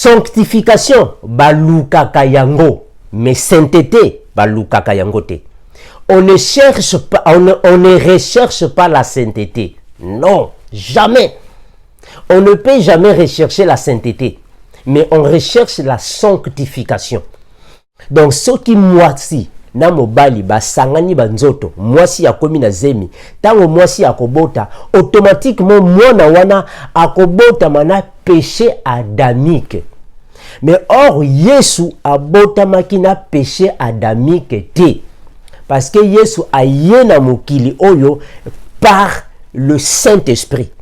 Sanctification, balukaka yango, mais sainteté, balukaka yango te. On ne cherche pas, on ne recherche pas la sainteté. Non, jamais. On ne peut jamais rechercher la sainteté, mais on recherche la sanctification. Donc, ce qui moisi, na mobali ba sangani banzoto, moisi akomi na zemi, tango moisi akobota, automatiquement mwana wana akobota mana péché adamique. Mais or, Yesu abota makina péché adamique te. Parce que Yesu a yena mokili oyo par le Saint-Esprit.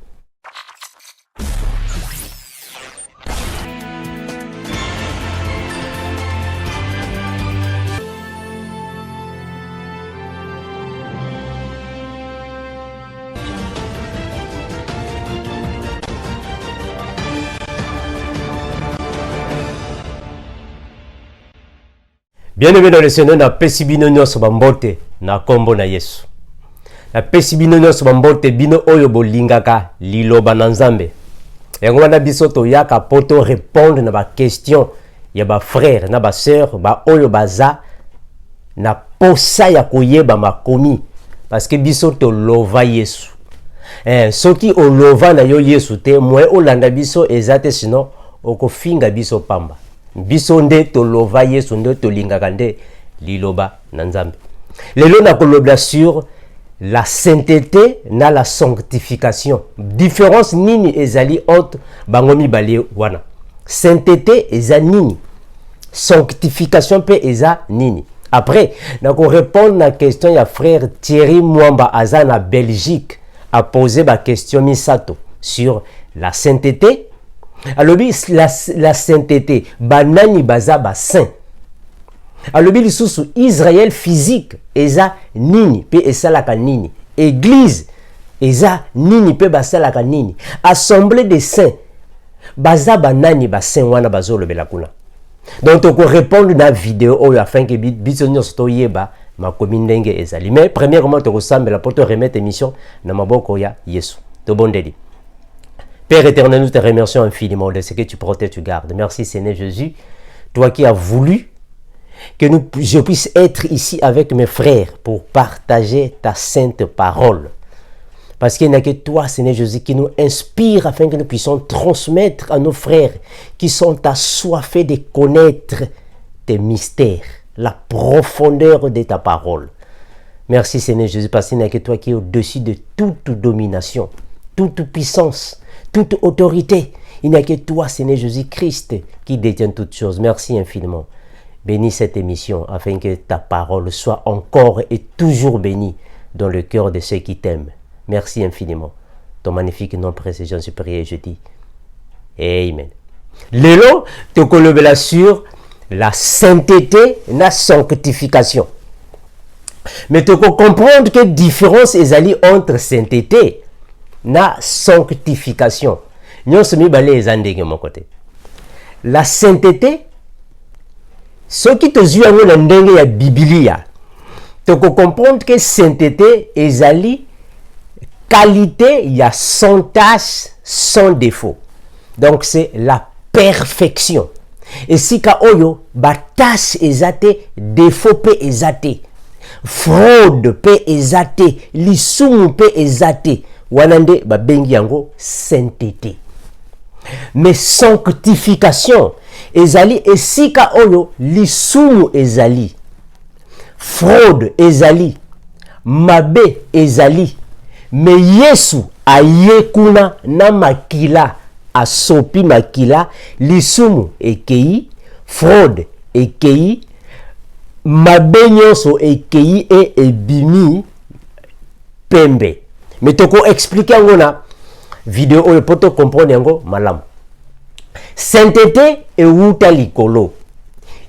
Bien-aimé dans le Seigneur, na pesi bino nyonso bambote na kombo na Yesu. Na pesi bino nyonso bambote bino oyo bolingaka liloba na Nzambe. Yango wana biso to yaka poto répondre na ba question ya ba frère na ba sœur ba oyo baza na posa ya koyeba makomi parce que biso to lova Yesu. Soki o lova na yo Yesu te mwe olanda biso ezate sinon okofinga biso pamba. Biso nde to lova Yesu nde to lingaka nde liloba na Nzambe. Lelo na kolobla sur la sainteté na la sanctification. Différence nini ezali entre bango mibale wana. Sainteté eza nini? Sanctification pe eza nini? Après, na ko répondre na question ya frère Thierry Mwamba aza na Belgique a posé ba question misato sur la sainteté. Alors, la sainteté, banani baza ba saint. Alors, sous Israël physique, eza nini, pe esalaka nini. Église, eza nini, pe basalaka nini. Assemblée des saints, baza banani ba saint wana bazolo belakuna. Donc, on peut répondre dans la vidéo afin que bisonyo soto yeba ma komindenge ezali. Mais premièrement, tu ressembles la poto remettre émission na maboko ya Yesu. To bondeli. Père éternel, nous te remercions infiniment de ce que tu protèges, tu gardes. Merci Seigneur Jésus, toi qui as voulu que je puisse être ici avec mes frères pour partager ta sainte parole. Parce qu'il n'y a que toi, Seigneur Jésus, qui nous inspire afin que nous puissions transmettre à nos frères qui sont assoiffés de connaître tes mystères, la profondeur de ta parole. Merci Seigneur Jésus, parce qu'il n'y a que toi qui es au-dessus de toute domination, toute puissance, toute autorité. Il n'y a que toi, Seigneur Jésus-Christ, qui détient toutes choses. Merci infiniment. Bénis cette émission afin que ta parole soit encore et toujours bénie dans le cœur de ceux qui t'aiment. Merci infiniment. Ton magnifique nom précieux, j'en suis prié et je dis Amen. Lélo, te kolobela sur la sainteté, la sanctification. Mais tu peux comprendre que différence ezali entre sainteté na sanctification. Nyon semi balé ezandenge mon côté. La sainteté, ce qui te zui ango na ndenge ya Biblia, tu peux comprendre que sainteté ezali qualité ya sans tache, sans défaut. Donc c'est la perfection. Et si ka oyo ba tache ezate, défaut pe ezate, fraude pe ezate, lisumu pe ezate, wanande ba bengi yango sainteté. Mais sanctification ezali esika oyo lisumu ezali, fraude ezali, mabe ezali, mais Yesu ayekuna na makila asopi makila, lisumu ekei, fraude ekei, mabe nyonso ekei e ebimi pembe. Mais toko expliquer yango na vidéo oyo poto comprendre yango malamu. Sainteté euta likolo.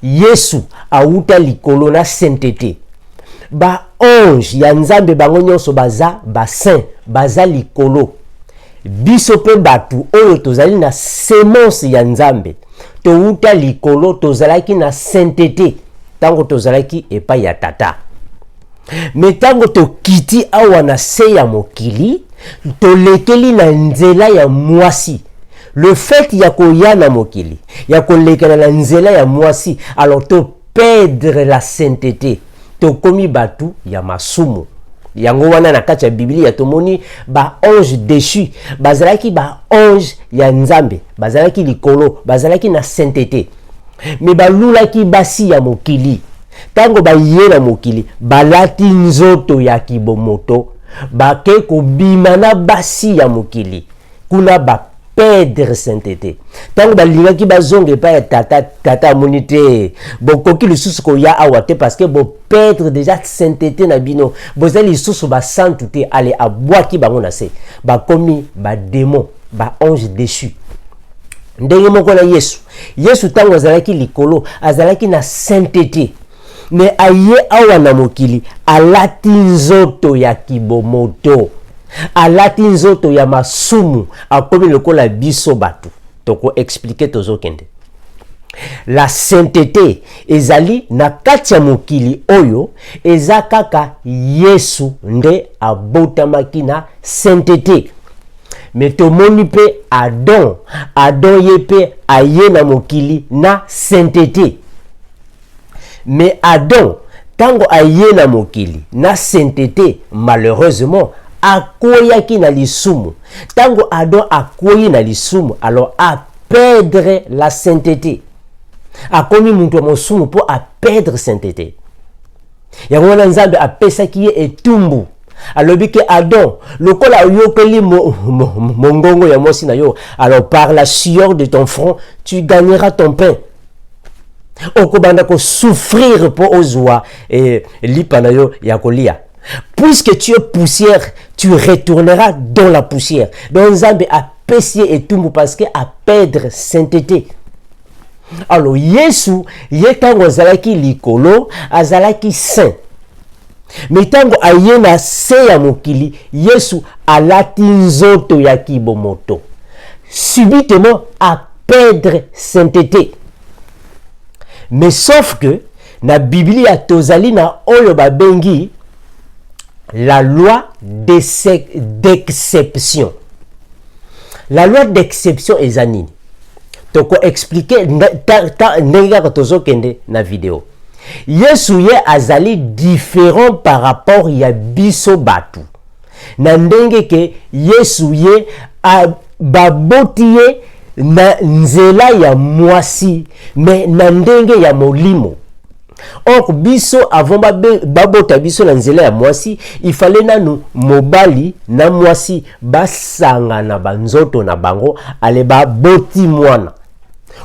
Yesu auta likolo na sainteté. Ba ange ya Nzambe bango nyonso baza ba saint, baza likolo. Biso pe batu oyo tozali na semence ya Nzambe. Touta likolo tozalaki na sainteté. Tango tozalaki epai ya tata. Mais tango to kiti awa na se ya mokili, to lekeli na nzela ya mwasi. le fait ya koya na mokili ya kolekana na nzela ya mwasi, alors to perdre la sainteté, to komi batu ya masumu. Yango wana na kati ya Biblia tomoni ba ange déchu, bazalaki ba ange ya nzambe, bazalaki likolo, bazalaki na sainteté. Mais balulaki basi ya mokili. Tango ba yena mokili, balati nzoto ya kibomoto, bake kobima na basi ya mokili. Kuna ba perdre sainteté. Tango balingaki bazonge pa ya tata monite, bokoki lisusu ko ya awate parce que bo perdre déjà sainteté na bino. Bozali lisusu ba sainteté ale abwaki bango na se. Ba komi ba démon, ba ange déchu. Ndenge moko na Yesu tango azalaki likolo, azalaki na sainteté. Mais aye awa na mokili, alati nzoto ya kibomoto, alati nzoto ya masumu, akomi lokola biso batu. Toko expliquer tozo kende. La sainteté ezali na kati ya mokili oyo, eza kaka Yesu nde abotamaki na sainteté. Mais tomoni pe Adam ye pe aye na mokili na sainteté. Mais Adam, tango aye na mokili na sainteté, malheureusement, akoyaki na lisumu. Tango Adam akoyi na lisumu, alors a perdre la sainteté. Akomi muntu mosumu po a perdre sainteté. Yango wana Nzambe apesaki ye etumbu. Alobi ke Adam, lokola yokeli mongongo ya mosi na yo, alors par la sueur de ton front, tu gagneras ton pain. Okobanda ko souffrir po ozwa lipa na yo ya kolia. Puisque tu es poussière, tu retourneras dans la poussière. Donc Nzambe a pesi etumbu parce que a perdre sainteté. Alors Yesu yetango azalaki likolo, azalaki saint. Mais tango ayena se ya mokili, Yesu alati nzoto ya kibomoto. Subitement a perdre sainteté. Mais sauf que na Biblia tozali na oyo babengi la loi d'exception. La loi d'exception ezanini. Toko expliquer ndenge tozo kende na video. Yesu ye azali différent par rapport ya biso batu. Na ndenge ke Yesu ye baboti ye na nzela ya mwasi, mais na ndenge ya molimo. Or biso avant babota biso na nzela ya mwasi, il fallait nanu mobali na mwasi basanga na banzoto na bango ale baboti mwana.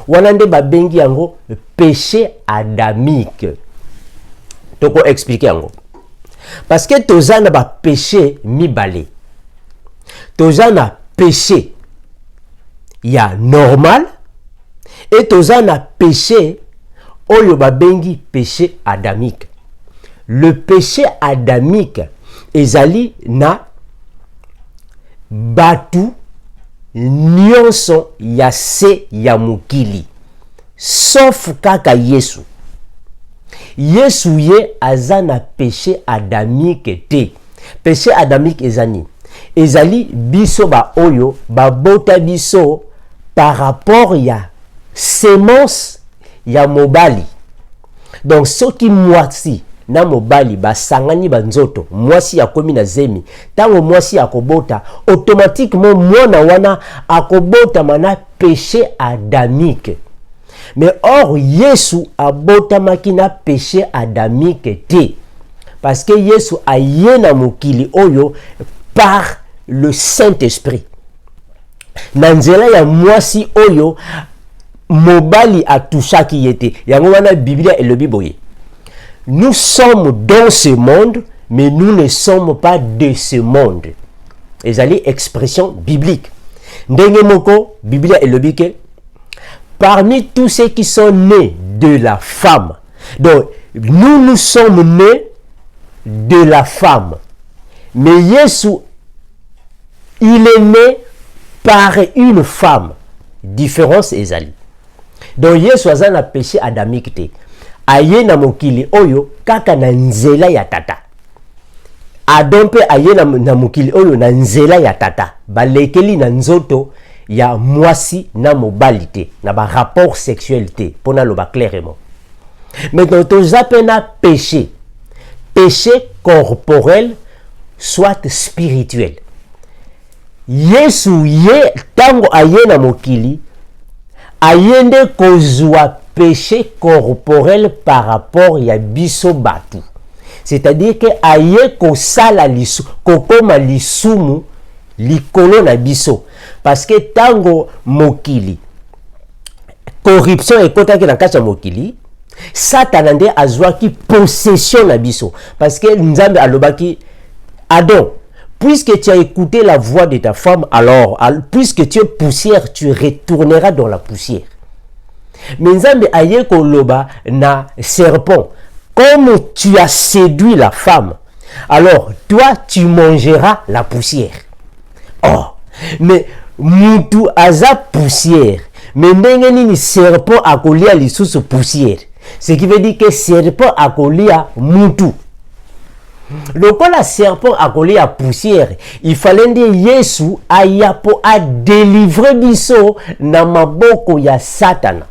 Wana nde babengi yango péché adamique. Toko expliquer yango. Parce que tozana ba péché mibale. Tozana péché ya normal et tozana péché oyo babengi péché adamique. Le péché adamique ezali na batu nyonso ya se ya mokili, sauf kaka Yesu. Yesu ye azana péché adamique te. Péché adamique ezali biso ba oyo babota biso par rapport ya sémence ya mobali. Donc soki mwasi na mobali basangani banzoto, mwasi akomi na zemi, tango mwasi akobota, automatiquement mwana wana akobota mana péché adamique. Mais or Yesu abotamaki na péché adamique te. Parce que Yesu aye na mokili oyo par le Saint-Esprit. Na nzela ya mwasi oyo mobali atushaki yete. Yango wana Biblia elobi boye. Nous sommes dans ce monde, mais nous ne sommes pas de ce monde. Ezali expression biblique. Ndenge moko, Biblia elobi ke parmi tous ceux qui sont nés de la femme. Donc, nous sommes nés de la femme. Mais Yesu, il est né par une femme. Différence ezali. Donc, Yesu azana péché adamique te. Aye na mokili oyo kaka na nzela ya tata. Adam pe aye na mokili oyo na nzela ya tata. Balekeli na nzoto il y a moisi na mobalité, na ba rapport sexualité, pour na loba clairement. Maintenant, tous appellent péché. Péché corporel, soit spirituel. Yesu ye tango aye na mokili, ayende kozwa péché corporel par rapport ya biso batu. C'est-à-dire que aye kosala lisu, kokoma lisumu likolo na biso. Parce que tango mokili, corruption ekotaki na kati ya mokili, Satan nde azwaki possession na biso. Parce que Nzambe alobaki, Adam, puisque tu as écouté la voix de ta femme, alors, puisque tu es poussière, tu retourneras dans la poussière. Mais Nzambe aye koloba na serpent, comme tu as séduit la femme, alors toi tu mangeras la poussière. Oh, mais mutu aza poussière, mais ndenge nini serpent akolia lisusu poussière. Ce qui veut dire que serpent akolia mutu. Lokola serpent akolia poussière, il fallait dire Yesu ayapo a délivrer biso na maboko ya Satana.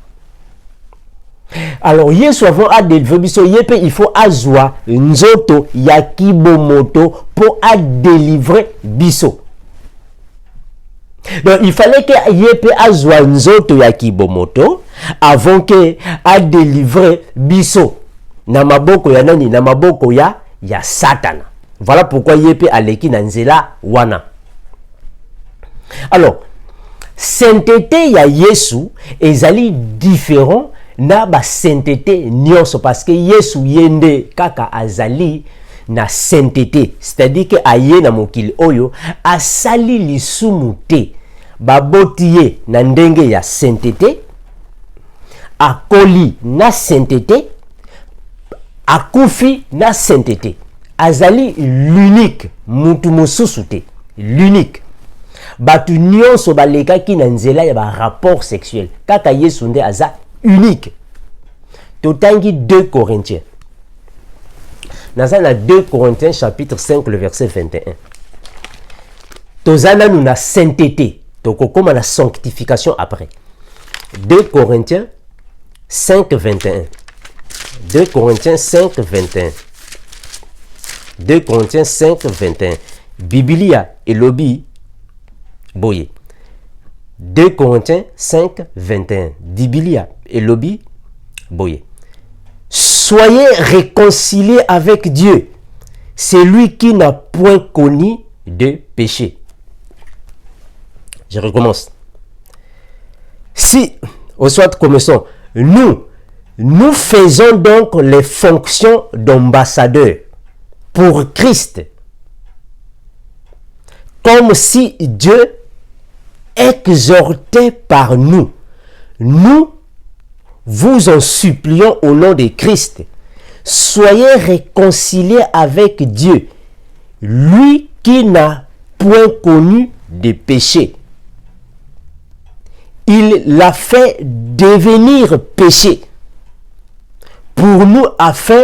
Alors Yesu avant a délivrer biso yepe il faut azwa nzoto ya kibomoto pour a délivrer biso. Donc il fallait que yepe azwa nzoto ya kibomoto avant que a délivrer biso na maboko ya nani, na maboko ya Satana. Voilà pourquoi yepe aleki na nzela wana. Alors sainteté ya Yesu ezali différent na ba sainteté nyonso, parce que Yesu yende kaka azali na sainteté, c'est-à-dire que aye na mokili oyo asali lisumu te, baboti ye na ndenge ya sainteté, akoli na sainteté, akufi na sainteté, azali l'unique, mutu mosusu te, l'unique. Batu nyonso balekaki na nzela ya ba rapport sexuel, kaka Yesu nde aza unique. Totangi 2 Corinthiens. Dans 2 Corinthiens chapitre 5 le verset 21. Tozana nous na sainteté. Tokokoma na sanctification après. 2 Corinthiens 5 21. 2 Corinthiens 5 21. 2 Corinthiens 5 21. Biblia et lobby boye. 2 Corinthiens 5 21. Biblia et lobby boye. Soyez réconciliés avec Dieu. C'est lui qui n'a point connu de péché. Je recommence. Si, au soit commençons, nous faisons donc les fonctions d'ambassadeurs pour Christ. Comme si Dieu exhortait par nous. Nous vous en supplions au nom de Christ. Soyez réconciliés avec Dieu, lui qui n'a point connu de péché. Il l'a fait devenir péché pour nous afin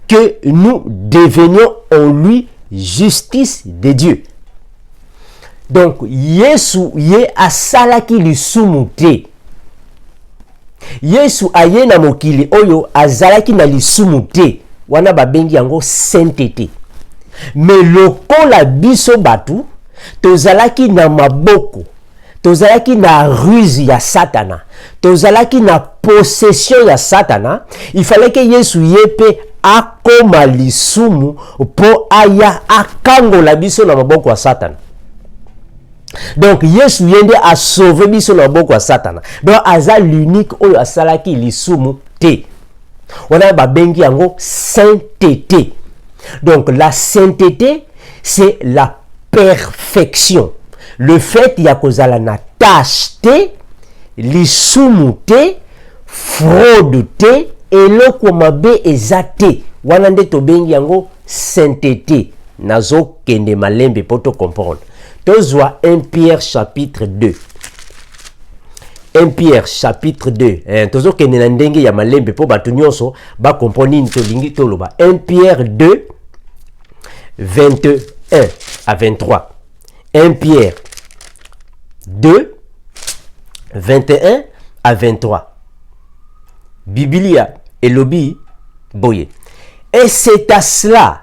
que nous devenions en lui justice de Dieu. Donc, Yesu ye asalaki lisumu te. Yesu aye na mokili oyo azalaki na lisumu te. Wana babengi yango sainteté. Mais lokola biso batu tozalaki na maboko, tozalaki na ruse ya Satana, tozalaki na possession ya Satana, il fallait que Yesu yepe akoma lisumu po aya akangola biso na maboko ya Satana. Donc Yesu yende a sauvé biso na maboko ya Satana. Donc aza l'unique oyo asalaki lisumu te. Wana babengi yango sainteté. Donc la sainteté c'est la perfection. Le fait ya kozala na tâche te, lisumu te, fraude te, eloko mabe eza te. Wana nde tobengi yango sainteté. Nazo kende malembe poto comprendre. Tozwa 1 Pierre chapitre 2. 1 Pierre chapitre 2. Tozo kende na ndenge ya malembe po batu nyonso ba comprendre ni tolingi toloba. 1 Pierre 2 21 à 23. 1 Pierre 2, 21 à 23. Biblia et Lobi Boye. Et c'est à cela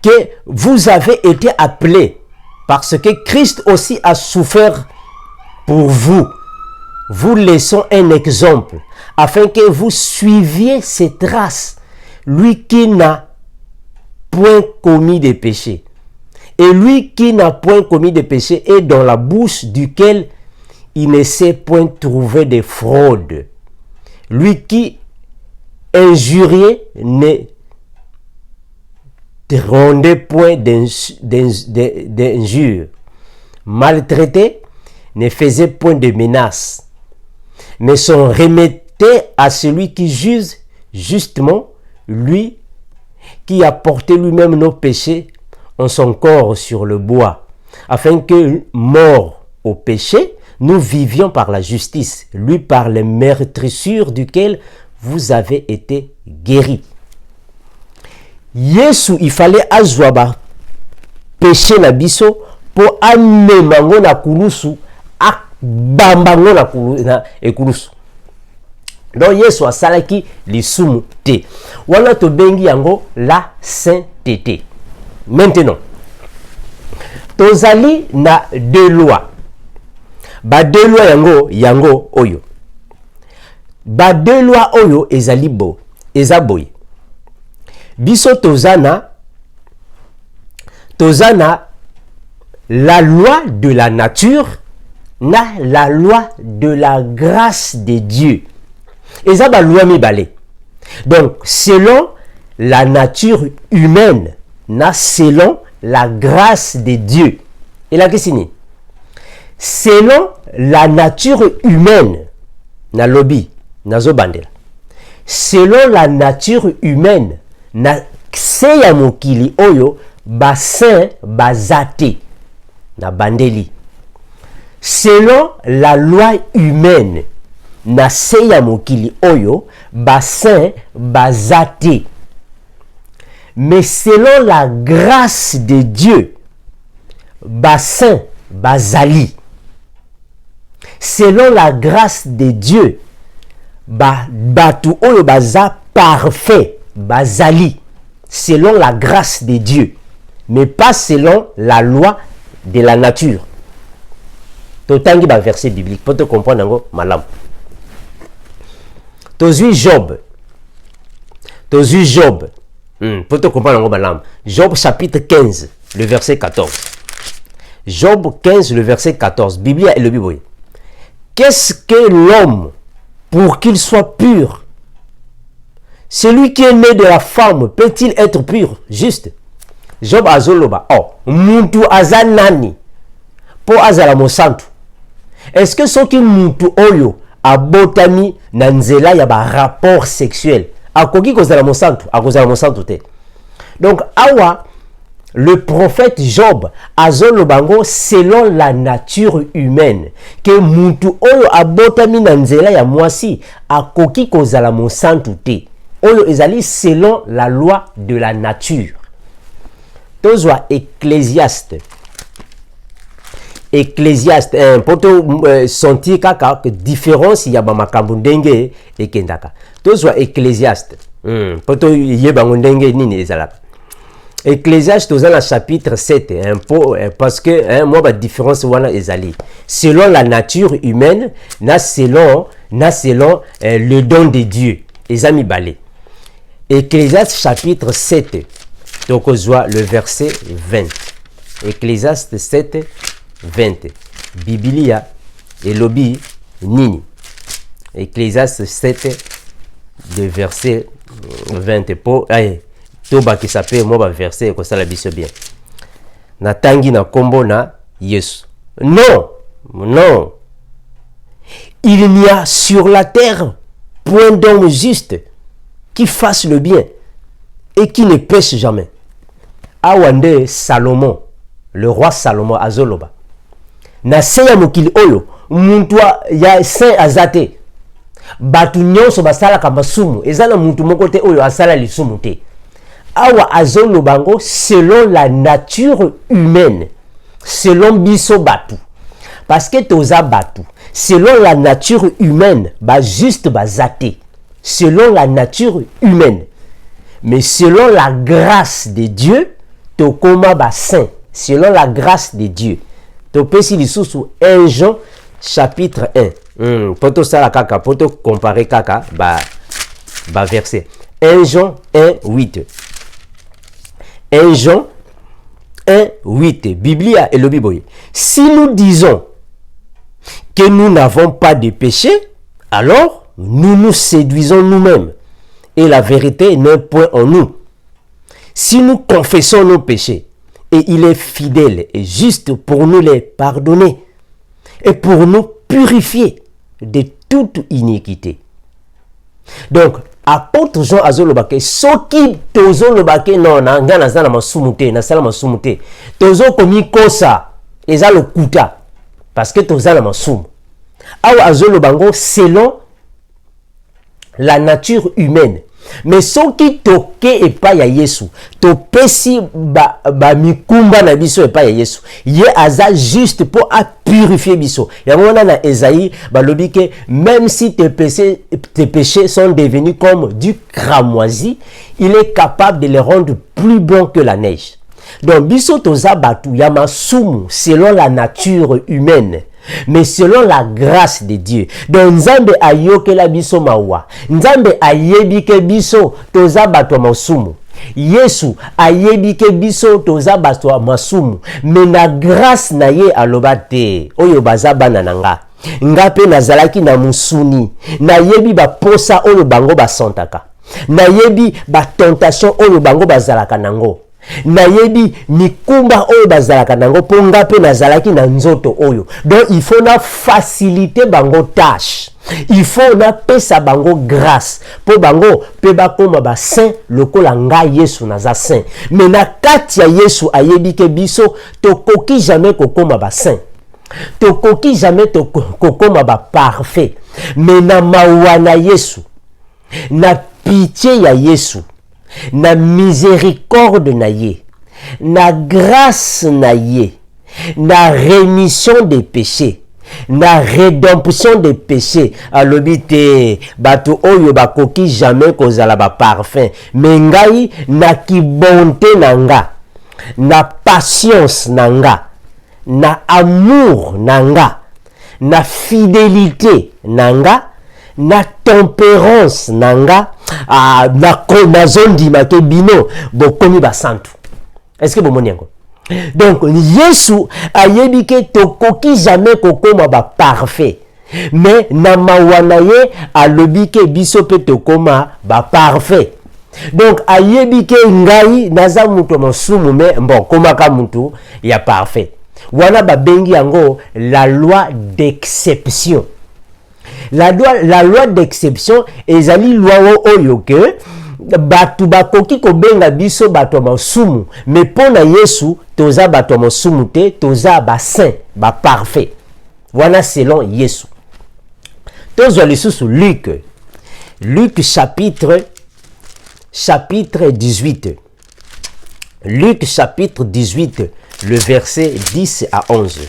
que vous avez été appelés, parce que Christ aussi a souffert pour vous. Vous laissons un exemple, afin que vous suiviez ses traces. Lui qui n'a point commis de péché. Et lui qui n'a point commis de péché est dans la bouche duquel il ne s'est point trouvé de fraude. Lui qui injuriait ne rendait point d'injures. Maltraité ne faisait point de menaces, mais s'en remettait à celui qui juge justement, lui qui a porté lui-même nos péchés en son corps sur le bois, afin que, mort au péché, nous vivions par la justice, lui par les meurtrissures duquel vous avez été guéris. Yesu, il fallait azwaba péché na biso pour amemango na kulusu bambango na ekulusu. Donc Yesu asalaki lisumu te. Wana to bengi yango la sainteté. Maintenant, tozali na deux lois. Ba deux lois yango oyo. Ba deux lois oyo ezali bo, ezaboy. Biso tozana la loi de la nature na la loi de la grâce de Dieu. Et ça, loi mibale. Donc, selon la nature humaine, na selon la grâce de Dieu. Et là, qu'est-ce que c'est? Selon la nature humaine, na lobi, na zobandela. Selon la nature humaine, na seya mokili oyo, basin bazate, na bandeli. Selon la loi humaine, na seya mokili oyo, bassin bazate. Mais selon la grâce de Dieu, bassin bazali. Selon la grâce de Dieu, batu oyo baza parfait bazali. Selon la grâce de Dieu, mais pas selon la loi de la nature. Totangi ba verset biblique pour te comprendre ngo malam. Tozui Job. Pour te comprendre ngo malam. Job chapitre 15, le verset 14. Job 15, le verset 14. Biblia et le Bible. Qu'est-ce que l'homme pour qu'il soit pur? Celui qui est né de la femme peut-il être pur? Juste. Job azoloba. Oh, muntu azanani. Po azala mosantu. Est-ce que ce qui muntu oyo abotami na nzela ya ba rapport sexuel akoki kozala mosantu, akozala mosantu te? Donc awa le prophète Job azolobango selon la nature humaine que muntu oyo abotami na nzela ya mwasi akoki kozala mosantu te. Oyo ezali selon la loi de la nature. Tozwa Ecclésiaste. Ecclésiaste, pour te sentir que différence il y a makambo ndenge ekendaka. Tozwa Ecclésiaste. Pour te yebango ndenge nini ezalaka. Ecclésiaste dans le chapitre 7 parce que moi la différence wana ezali selon la nature humaine na selon le don de Dieu. Ezami balé. Ecclésiaste chapitre 7. Donc on voit le verset 20. Ecclésiaste 7 20. Biblia et lobi nini. Ecclésiaste 7 de verset 20 pour toba qui s'appelle moi verset comme ça la biso bien. Na tangi na kombo na Yesu. Non. Il n'y a sur la terre point d'homme juste qui fasse le bien et qui ne pêche jamais. Awande Salomon, le roi Salomon azoloba. Na seya mokili oyo muntu ya saint azate. Batu nyonso basala kamasumu ezala muntu moko te oyo asala lisumu te. Awa azolobango selon la nature humaine, selon biso batu. parce que toza batu selon la nature humaine juste bazate selon la nature humaine, mais selon la grâce de Dieu tokoma saint selon la grâce de Dieu. Topesi lisusu 1 Jean chapitre 1 poto sala kaka poto comparer kaka verset 1 Jean 1:8. 1 Jean 1:8. Biblia et le Bible. Si nous disons que nous n'avons pas de péché, alors nous nous séduisons nous-mêmes et la vérité n'est point en nous. Si nous confessons nos péchés, et il est fidèle et juste pour nous les pardonner et pour nous purifier de toute iniquité. Donc, apôtre Jean azolobake soki tozolobake non nga nazala masumute na sala masumute tozo komi kosa eza lokuta parce que tozala masumu awa azolobango selon la nature humaine. Mais soki toke epa ya Yesu topesi mikumba na biso epa ya Yesu ye aza juste pour a purifier biso. Yango na Esaïe balobi ke même si tes péchés sont devenus comme du cramoisi, il est capable de les rendre plus blancs que la neige. Donc biso toza batu ya masumu selon la nature humaine, mais selon la grâce de Dieu. Donc Nzambe ayokela biso mawa, Nzambe ayebike biso toza bato masumu, Yesu ayebike biso toza bato masumu, mais na grâce na ye alobate oyo baza bana nanga nga pe nazalaki na musuni nayebi baposa oyo bango basantaka, nayebi batentation oyo bango bazalaka nango, nayebi mikumba oyo bazalaka nango po nga pe nazalaki na nzoto oyo. Donc il faut na faciliter bango tâche, il faut na pesa bango grâce po bango pe bakoma ba saint lokola nga Yesu naza saint. Mais na kati ya Yesu ayebike biso tokoki jamais kokoma ba saint, tokoki jamais kokoma ba parfait. Mais na mawa na Yesu, na pitié ya Yesu, na miséricorde na ye, na grâce na ye, na rémission des péchés, na rédemption des péchés. Alobite bato oyo bakoki jamais kozala ba parfait, mais ngai na ki bonté nanga, na patience nanga, na amour nanga, na fidélité nanga, na tempérance nanga, na konazondi make bino bokomi basantu. Est-ce que vous m'avez dit? Donc Yesu ayebike tokoki jamais kokoma ba parfait, mais na mawana ye alobike biso pe tokoma ba parfait. Donc ayebike ngai naza muto masumu mais bon komaka mutu ya parfait. Wana babengi yango la loi d'exception. La loi d'exception ezali loi oyo ke batu bakoki kobenga biso bato masumu, mais pona Yesu toza bato masumu te, toza ba saint, ba parfait. Voilà selon Yesu. Tozo lisusu Luc chapitre 18. Luc chapitre 18, le verset 10 à 11.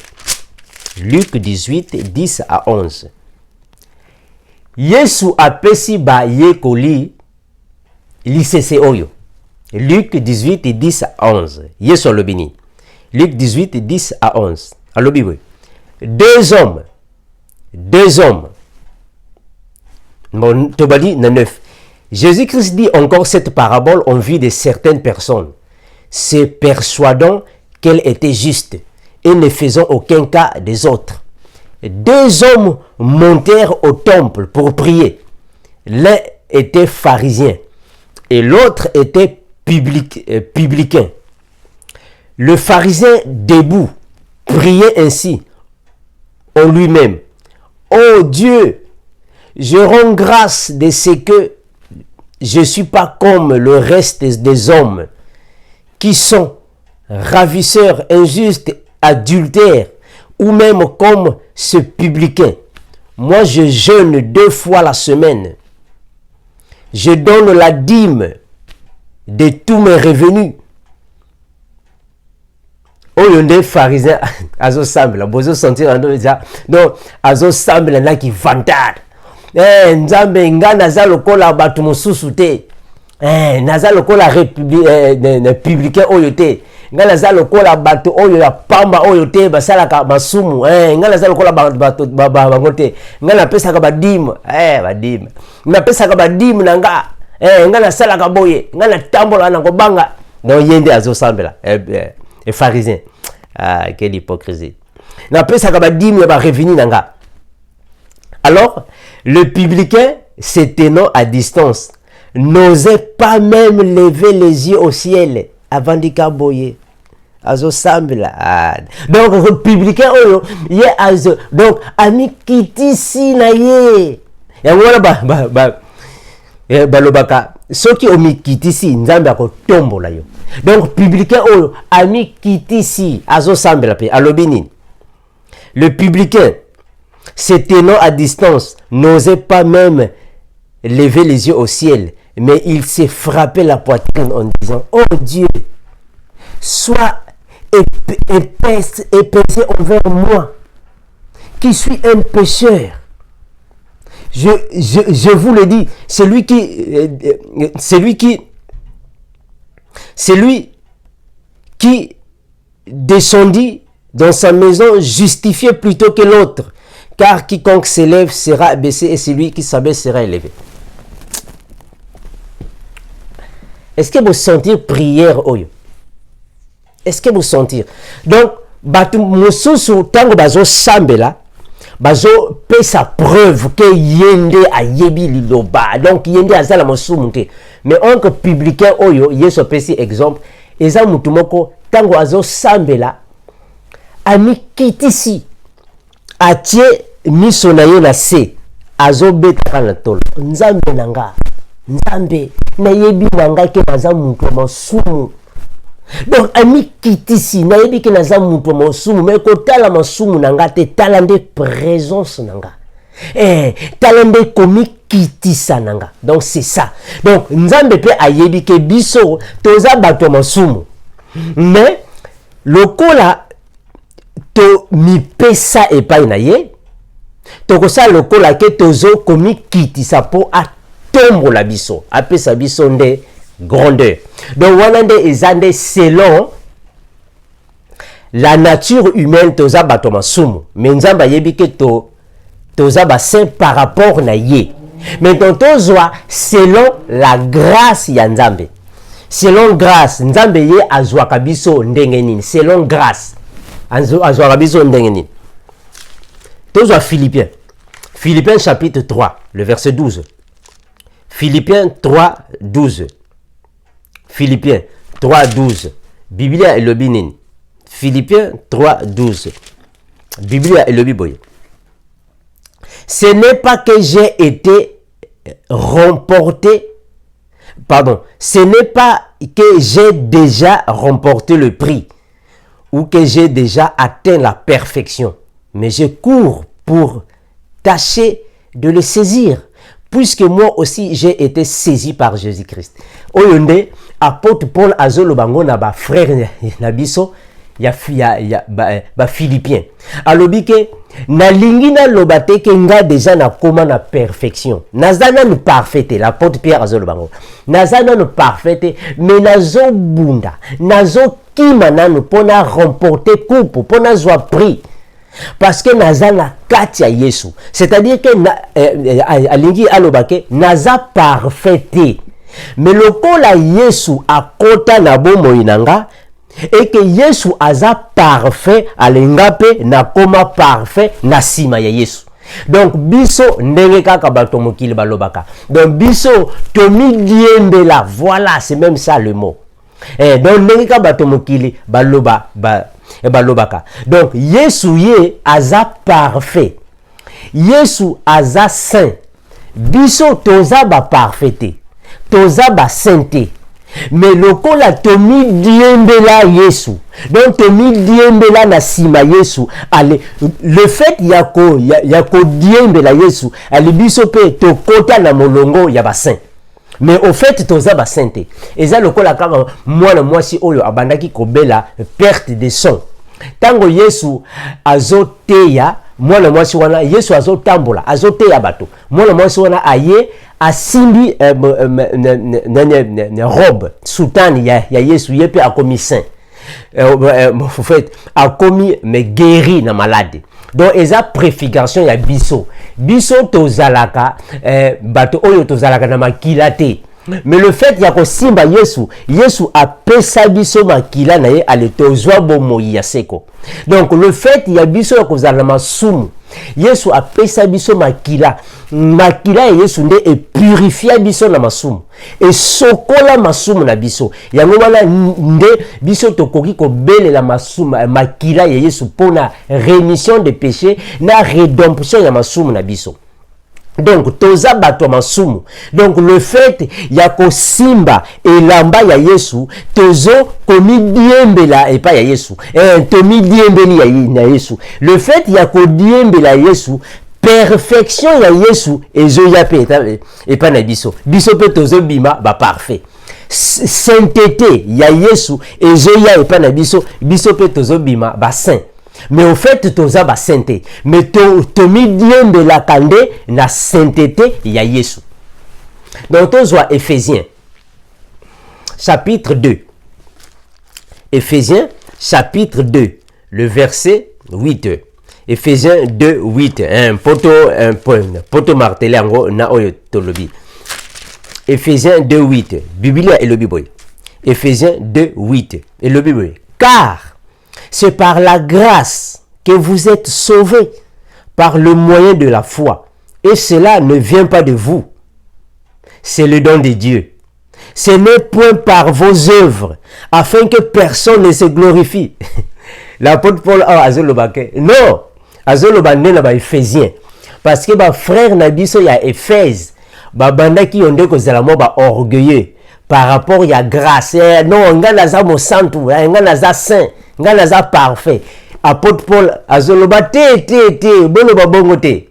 Luc 18, 10 à 11. Yesu apesi ba yekoli lisese oyo. Luc 18, 10 à 11. Yesu alobini. Luc 18, 10 à 11. Alobi we. Deux hommes. Bon, tobali na 9. Jésus-Christ dit encore cette parabole en vue de certaines personnes, se persuadant qu'elle était juste et ne faisant aucun cas des autres. Deux hommes montèrent au temple pour prier. L'un était pharisien et l'autre était publicain. Le pharisien debout priait ainsi en lui-même: ô Dieu, je rends grâce de ce que je ne suis pas comme le reste des hommes qui sont ravisseurs, injustes, adultères, ou même comme ce publicain. Moi, je jeûne 2 fois la semaine. Je donne la dîme de tous mes revenus. oyo nde pharisien azosambela bozo sentir ando déjà donc azosambela na ki vantard nzambe nga naza lokola bato mosusu te naza lokola républicain oyo te nga naza lokola bato oyo ya pamba oyo te basalaka masumu nga naza lokola bato bango te nga napesaka badime badime napesaka badime na nga nga nasalaka boye nga natambola na kobanga donc yende azosambela pharisien quelle hypocrisie napesaka badime ya barevenu na nga. Alors le publicain se tenant à distance n'osait pas même lever les yeux au ciel avant de kaboye azosambela. Donc le publicain oyo ye azo donc ami kitisi na ye yango wana balobaka soki omikitisi nzambe akotombola yo. Donc publicain oyo ami kitisi azosambela pe alobi nini. Le publicain se tenant à distance n'osait pas même lever les yeux au ciel, mais il s'est frappé la poitrine en disant: oh Dieu, sois épaissé envers moi, qui suis un pécheur. Je vous le dis, celui qui descendit dans sa maison justifié plutôt que l'autre, car quiconque s'élève sera abaissé et celui qui s'abaisse sera élevé. Est-ce que vous sentez prière oyo? Est-ce que vous sentez? Donc, batu mosusu tango bazo sambela, bazo pesa preuve que yende ayebi liloba. Donc yende azala mosumu te. Mais onke publicain oyo yeso pesi exemple, eza mutu moko tango azo sambela ami kitisi atie miso na ye na se azo betaka na tolo. Nzambe nanga, nzambe na yebi nanga ke naza mutu masumu. Donc ami kitisi na yebi ke naza mutu masumu, mais ko tala masumu nanga te tala nde présence nanga. Tala nde komi kitisa nanga. Donc c'est ça. Donc nzambe pe ayebi ke biso toza bato masumu. Mais lokola to mi pesa epai na ye tokosa lokola ke tozo komi kitisa po atombola biso apesa biso nde grandeur. Donc wana nde ezande selon la nature humaine toza bato masumu, mais nzamba yebi ke toza ba saint par rapport na ye. Mais donc tozwa selon la grâce ya nzambe. Selon grâce nzambe ye azwaka biso ndenge nini. Selon grâce azwaka biso ndenge nini. Tozwa Philippiens. Philippiens chapitre 3, le verset 12. Philippiens 3, 12. Philippiens 3, 12. Biblia elobi nini. Philippiens 3, 12. Biblia elobi boye. Ce n'est pas que j'ai été remporté. Pardon. Ce n'est pas que j'ai déjà remporté le prix ou que j'ai déjà atteint la perfection. Mais je cours pour tâcher de le saisir, puisque moi aussi j'ai été saisi par Jésus-Christ. Oyonde, apôtre Paul azolo bango na ba frère na biso ya Philippiens. Alobi ke na lingi na lobate ke nga déjà na koma na perfection. Nazana no parfaite, l'apôtre Pierre azolo bango. Nazana no parfaite, mais nazo bunda, nazo kima nanu pona remporter coupe, pona zwa prix. Parce que naza na kati ya Yesu. C'est-à-dire que alingi alobake naza parfaite. Mais lokola Yesu akota na bomoi nanga et que Yesu aza parfait alinga pe na koma parfait na sima ya Yesu. Donc biso ndenge kaka bato mokili balobaka. Donc biso tomi diembela. Voilà, c'est même ça le mot. Donc ndenge kaka bato mokili balobaka. Donc Yesu ye aza parfait. Yesu aza saint. Biso toza ba parfaité. Toza ba sainteté. Mais lokola tomi diembela Yesu. Donc tomi diembela na sima Yesu. Allez, le fait yako diembela Yesu, ali biso pe to kota na molongo ya ba saint. mais au fait toza ba sainte eza lokola kaka mwana mwasi oyo abandaki kobela perte de sang tango Yesu azoteya mwana mwasi wana Yesu azotambola azoteya bato mwana mwasi wana aye asimbi robe soutane ya Yesu yepe akomi saint en fait akomi me guéri na malade. Donc eza préfiguration ya biso tozalaka bato oyo tozalaka na makila te. Mais le fait ya ko simba Yesu apesa biso makila na ye ale tozwa bomoi ya seko. Donc le fait ya biso ya kozala na masumu Yesu apesa biso makila ya Yesu nde e purifia biso na masumu e sokola masumu na biso yango wana nde biso tokoki kobelela masumu makila ya Yesu pona rémission de péché na rédemption ya masumu na biso. Donc toza bato masumu. Donc le fait ya ko simba elamba ya Yesu tozo komi diembela epa ya Yesu tomi diembeli ya Yesu. Le fait ya ko diembela Yesu perfection ya Yesu ezo ya pe epa na biso pe tozo bima ba parfait. Sainteté ya Yesu ezo ya epa na biso pe tozo bima ba saint. Mais au fait toza ba sainteté mais tomi diembe la kande na sainteté ya Yesu. Donc tozwa Éphésiens chapitre 2. Éphésiens chapitre 2 le verset 8. Éphésiens 2 8 un poto martelé ngo na oyo tolobi. Éphésiens 2 8 Biblia elobi boy. Éphésiens 2 8 elobi boy. Car c'est par la grâce que vous êtes sauvés par le moyen de la foi. Et cela ne vient pas de vous. C'est le don de Dieu. Ce n'est point par vos œuvres, afin que personne ne se glorifie. L'apôtre Paul a azolobake. Non, azolobane na ba Éphésiens. Parce que ba frère nabiso ya Éphèse, ba banda ki onde ko zala mo ba orgueilleux par rapport ya grâce. Non, ngana za mo santu, ngana za saint. Ngana za parfait. Apôtre Paul azoloba te bono babongo te.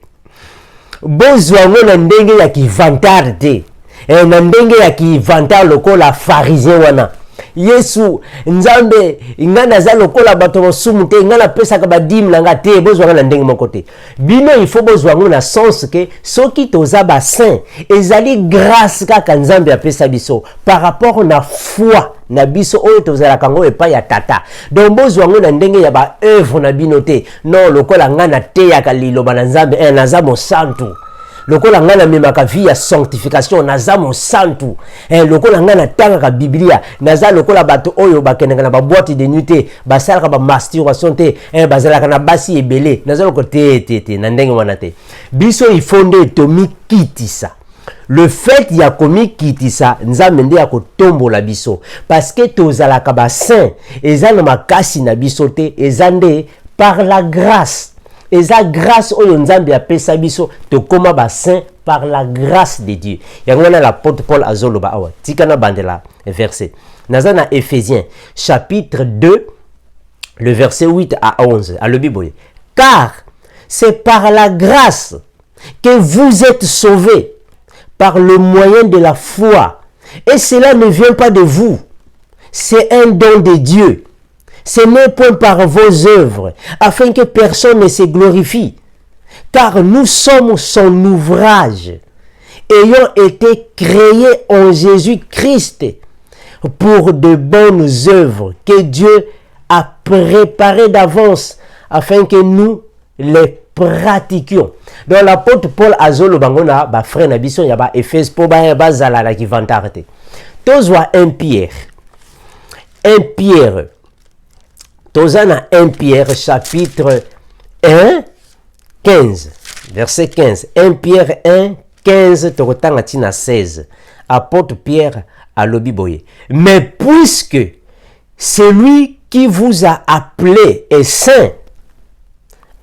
Bozwa ngona ndenge ya kivantar te. Na ndenge ya kivantar lokola pharisien wana. Yesu nzambe ngana za lokola bato bosumu te ngana pesa ka badim nanga te bozwa ngana ndenge moko te. Bino il faut bozwa ngona sens que soki toza ba saint ezali grâce kaka nzambe apesa biso par rapport na foi na biso oyo tozala kango epa ya tata. Donc bozwa ngona ndenge ya ba œuvre na bino te. Non lokola ngana te ya kaliloba na nzambe naza mo santu. Lokola ngana memaka vie ya sanctification naza mo santu. Lokola ngana tanga ka Biblia naza lokola bato oyo bakenanga na ba boîte de nuit te basalaka ba masturbation te bazalaka na basi ebele naza lokola te na ndenge wana te. Biso ifonde tomi kitisa. Le fait ya komi kitisa nzambe nde ya kotombola biso parce que tozalaka ba saint eza na makasi na biso te ezande par la grâce. Eza grâce oyo nzambe apesa biso tokoma ba saint par la grâce de Dieu. Yango na l'apôtre Paul azoloba awa tika na bandela verset. Naza na Éphésiens chapitre 2 le verset 8 à 11 à le Bible. Car c'est par la grâce que vous êtes sauvés par le moyen de la foi. Et cela ne vient pas de vous. C'est un don de Dieu. Ce n'est point par vos œuvres, afin que personne ne se glorifie. Car nous sommes son ouvrage, ayant été créés en Jésus-Christ pour de bonnes œuvres que Dieu a préparées d'avance, afin que nous les pratiquions. Donc l'apôtre Paul azolo bangona ba frère na biso ya ba Éphèse po ba bazala la ki vantarte. Tozwa 1 Pierre. 1 Pierre. Tozana 1 Pierre chapitre 1 15 verset 15. 1 Pierre 1 15 tokotanga tina 16. Apôtre Pierre à l'obiboye. Mais puisque celui qui vous a appelé est saint,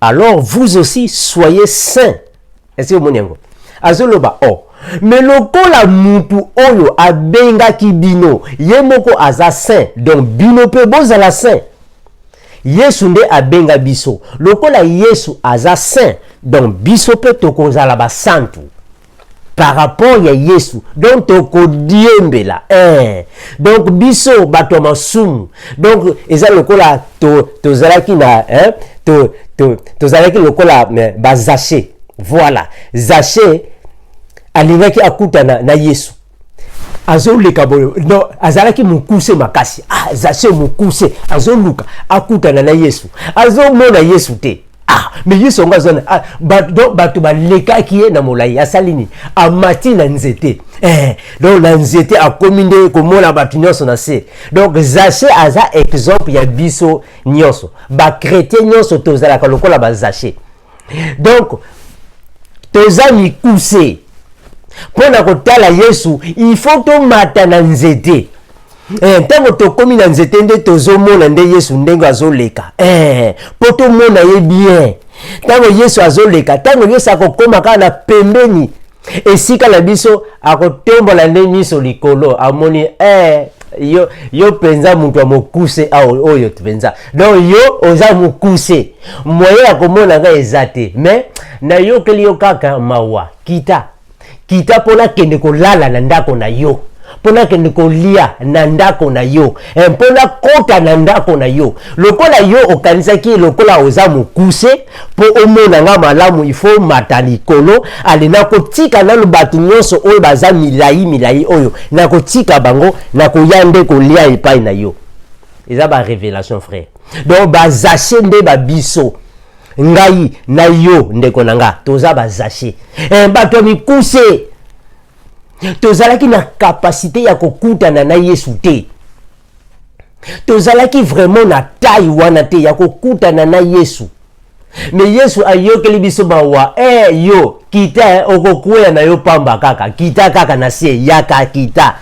alors vous aussi soyez saints. Est-ce que vous m'entendez? Azoloba oh. Mais lokola mutu oyo abenga ki bino, yemoko aza saint, donc bino pe bozala saint. Yesu nde abenga biso. Lokola Yesu aza saint, donc biso pe tokozala ba santu. par rapport ya Yesu. Donc tokodiembela. Donc biso bato masumu. Donc eza lokola tozalaki na tozalaki lokola bazaché. Voilà, Zaché alingaki akutana na Yesu. Azoleka boyo. Non, azalaki mukuse makasi. Zaché mukuse azoluka akutana na Yesu. Azomona Yesu te. Mais Yesu ngazona bato baleka ki na molai asalini amati na nzete. Donc na nzete akominde komona bato nyonso na se. Donc Zaché aza exemple ya biso nyonso. Ba chrétien nyonso tozalaka lokola ba Zaché. Donc toza mikuse pona kotala Yesu, il faut to mata na nzete. Ntango tokomi na nzete nde tozomona nde Yesu ndenge azoleka. Po tomona ye bien. Ntango Yesu azoleka, ntango Yesu akokoma kaka na pembeni esika na biso akotombola nde miso likolo amoni yo penza mutu amokuse oyo penza. Donc yo oza mokuse. Moye akomona nga ezate. Mais na yo keli yo kaka mawa kita pona kende kolala na ndako na yo. Pona kende kolia na ndako na yo. Pona kota na ndako na yo. Lokola yo okanisa ki lokola oza mokuse po omona nga malamu ifo mata likolo alina kotika nanu batu nyonso oyo baza milai oyo na kotika bango na koyande kolia epai na yo. Eza ba révélation frère. Donc ba Zaché nde ba biso. Ngai na yo ndeko nanga toza ba Zaché. Bato mikuse tozalaki na capacité ya kokutana na Yesu te. Tozalaki vraiment na taille wana te ya kokutana na Yesu. Mais Yesu ayokeli biso bawa yo kita okokuya na yo pamba kaka kita kaka na se yaka kita.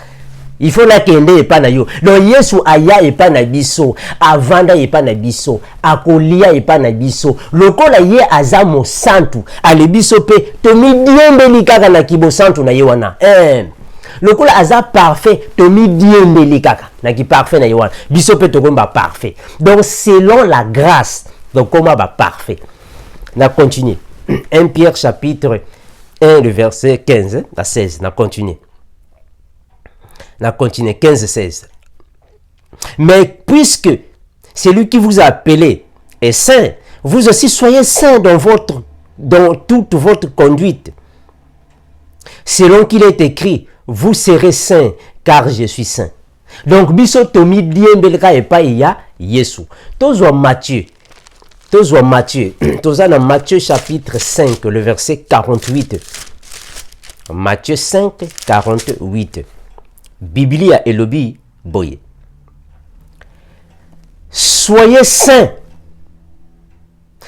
Il faut la kende epa na yo. Donc Yesu aya epa na biso, avanda epa na biso, akolia epa na biso. Lokola ye azamo santu, ale biso pe tomi diembeli kaka na kibo santu na ye wana. Lokola aza parfait, tomi diembeli kaka na ki parfait na ye wana. Biso pe tokomba parfait. Donc selon la grâce, donc comment ba parfait. Na continue. 1 Pierre chapitre 1 le verset 15 à 16, na continue. Na continue 15-16. Mais puisque celui qui vous a appelé est saint, vous aussi soyez saint dans toute votre conduite. Selon qu'il est écrit, vous serez saints car je suis saint. Donc biso tomi diembelka epa ya Yesu. Tozwa Matthieu. Tozana Matthieu chapitre 5 le verset 48. Matthieu 5 48. Biblia elobi boye. Soyez saints.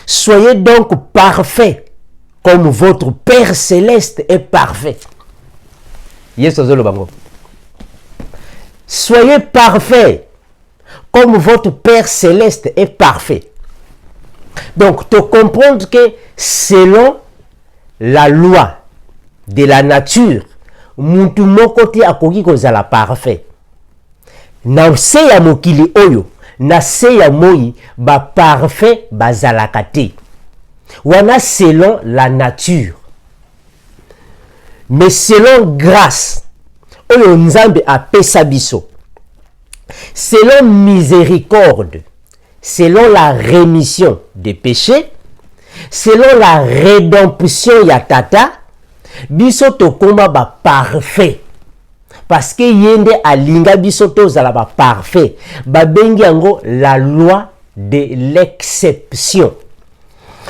Soyez donc parfaits comme votre Père céleste est parfait. Yes, soyez parfaits comme votre Père céleste est parfait. Donc, tu comprends que selon la loi de la nature, mutu moko te akoki kozala parfait. Na se ya mokili oyo, na se ya moi ba parfait bazalaka te. Wana selon la nature. Mais selon grâce, oyo Nzambe apesa biso. Selon miséricorde, selon la rémission des péchés, selon la rédemption ya tata, biso tokomba ba parfait. Parce que yende alinga biso tozala ba parfait. Ba bengi yango la loi de l'exception.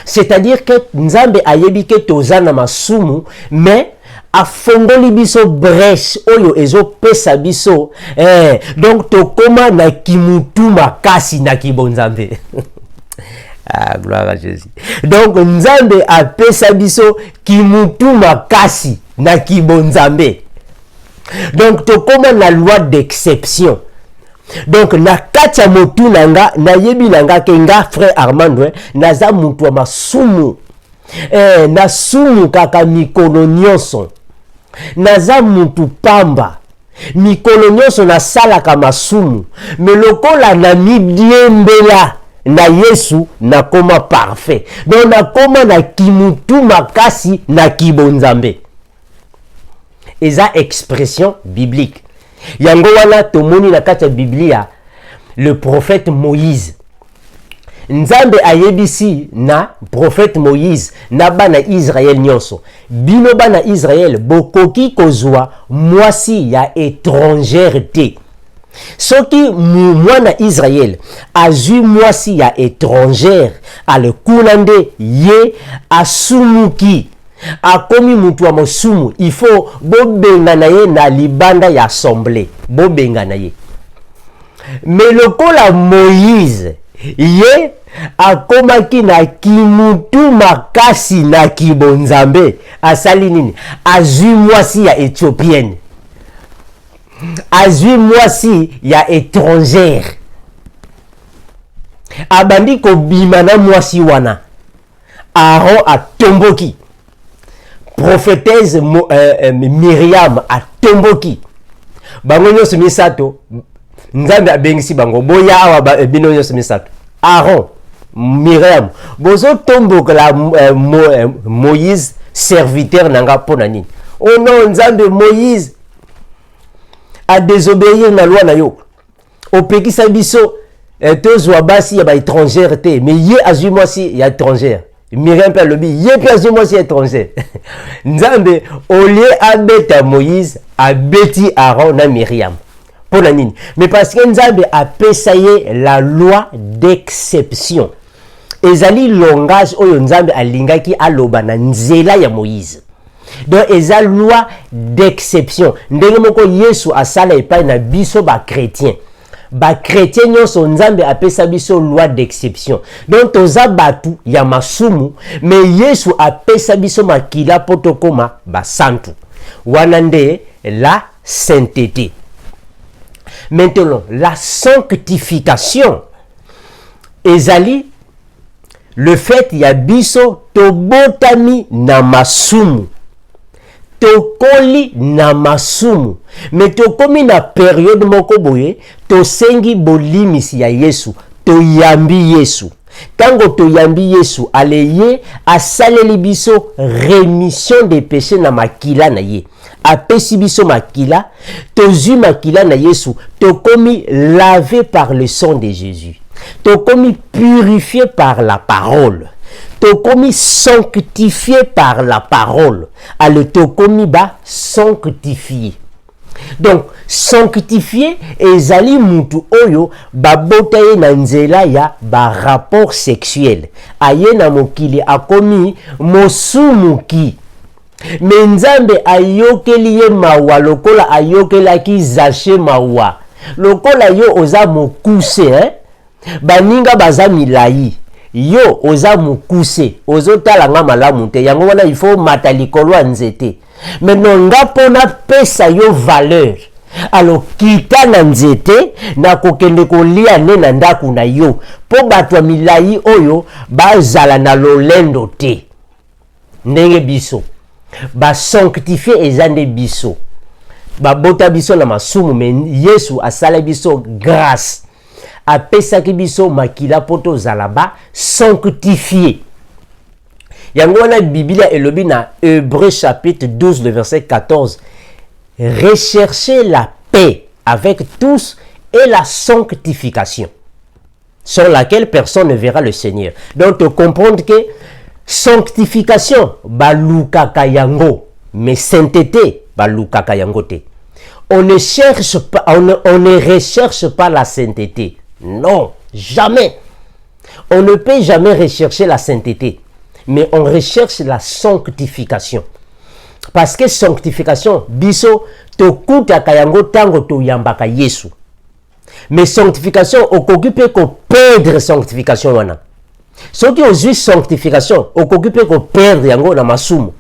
C'est-à-dire que Nzambe ayebi ke tozana masumu, mais afongoli biso brèche oyo ezo pesa biso. Donc tokoma na kimutu makasi na kibonzambe. Ah, gloire à Jésus. Donc Nzambe apesa biso kimutu makasi na kibonzambe. Donc tokoma na loi d'exception. Donc na katia motu nanga na yebi nanga kenga frère Armando naza mutu wa masumu. Na sumu kaka mikolo nyonso. Naza mutu pamba. Mikolo nyonso na salaka masumu. Mais lokola na midiembela na Yesu na koma parfait. Donc na koma na kimutu makasi na kibonzambe. eza expression biblique. Yango wana tomoni na kati ya Biblia le prophète Moïse. Nzambe ayebisi na prophète Moïse na bana Israël nyonso. Bino bana Israël bokoki kozwa mwasi ya étrangère te. Soki mwana Israël azwi mwasi ya étrangère alekuna nde ye asumuki akomi mutu wa mosumu, il faut bobenga na ye na libanda ya assemblée, bobenga na ye. Mais lokola Moïse ye akomaki na kimutu makasi na kibonzambe, asali nini? Azwi mwasi ya éthiopienne, azwi mwasi ya étrangère, abandi kobima na mwasi wana. Aaron atomboki, prophétesse Myriam atomboki, bango nyonso misato Nzambe abengisi bango boya awa bino nyonso misato. Aaron, Myriam, bozo tomboka la Moïse serviteur nanga pona nini? Oh non, Nzambe Moïse a désobéir na loi na yo. Opekisa biso tozwa basi ya ba étrangère te, mais ye azwi mwasi ya étrangère. Myriam pe lobi ye pe azwi mwasi ya étrangère. Nzambe olie abeta Moïse abeti Aaron na Myriam. Pona nini? Mais parce que Nzambe a pesaye la loi d'exception. Ezali langage oyo Nzambe alingaki aloba na nzela ya Moïse. Donc eza loi d'exception. Ndenge moko Yesu asala epai na biso ba chrétien. Ba chrétien nyonso Nzambe apesa biso loi d'exception. Donc toza batu ya masumu, mais Yesu apesa biso makila potokoma ba santu. Wana nde la sainteté. Maintenant, la sanctification ezali le fait ya biso tobotami na masumu, tokoli na masumu, mais tokomi na période moko boye tosengi bolimisi ya Yesu, toyambi Yesu. Tango toyambi Yesu aleye asaleli biso rémission des péchés na makila na ye, apesi biso makila, tozwi makila na Yesu, tokomi lavé par le sang de Jésus, tokomi purifié par la parole, tokomi sanctifié par la parole, ale tokomi ba sanctifié. Donc sanctifié ezali mutu oyo babota ye na nzela ya ba rapport sexuel, aye na mokili akomi mosumuki. Mais Nzambe ayokeli ye mawa lokola ayokelaki Zaché mawa. Lokola yo oza mokuse, baninga baza milai, yo oza mokuse, ozotala nga malamu te, yango wana il faut mata likolo ya nzete. Maintenant nga pona pesa yo valeur, alors kita na nzete na kokende kolia ne na ndaku na yo, po bato ya milai oyo bazala na lolendo te. Ndenge biso ba sanctifié ezande biso, ba bota biso na masumu, mais Yesu asala biso grâce, apesaki biso makila poto zala ba sanctifié. Yango wana Biblia elobi na Hébreux chapitre 12 le verset 14, recherchez la paix avec tous et la sanctification, sans laquelle personne ne verra le Seigneur. Donc tu comprends que sanctification balukaka yango, mais sainteté balukaka yango te. On ne cherche pas, on ne recherche pas la sainteté. Non, jamais. On ne peut jamais rechercher la sainteté, mais on recherche la sanctification. Parce que sanctification biso tokutaka yango tango toyambaka Yesu. Mais sanctification okoki ko perdre sanctification wana. Soki ozwi sanctification okoki ko perdre yango na masumu.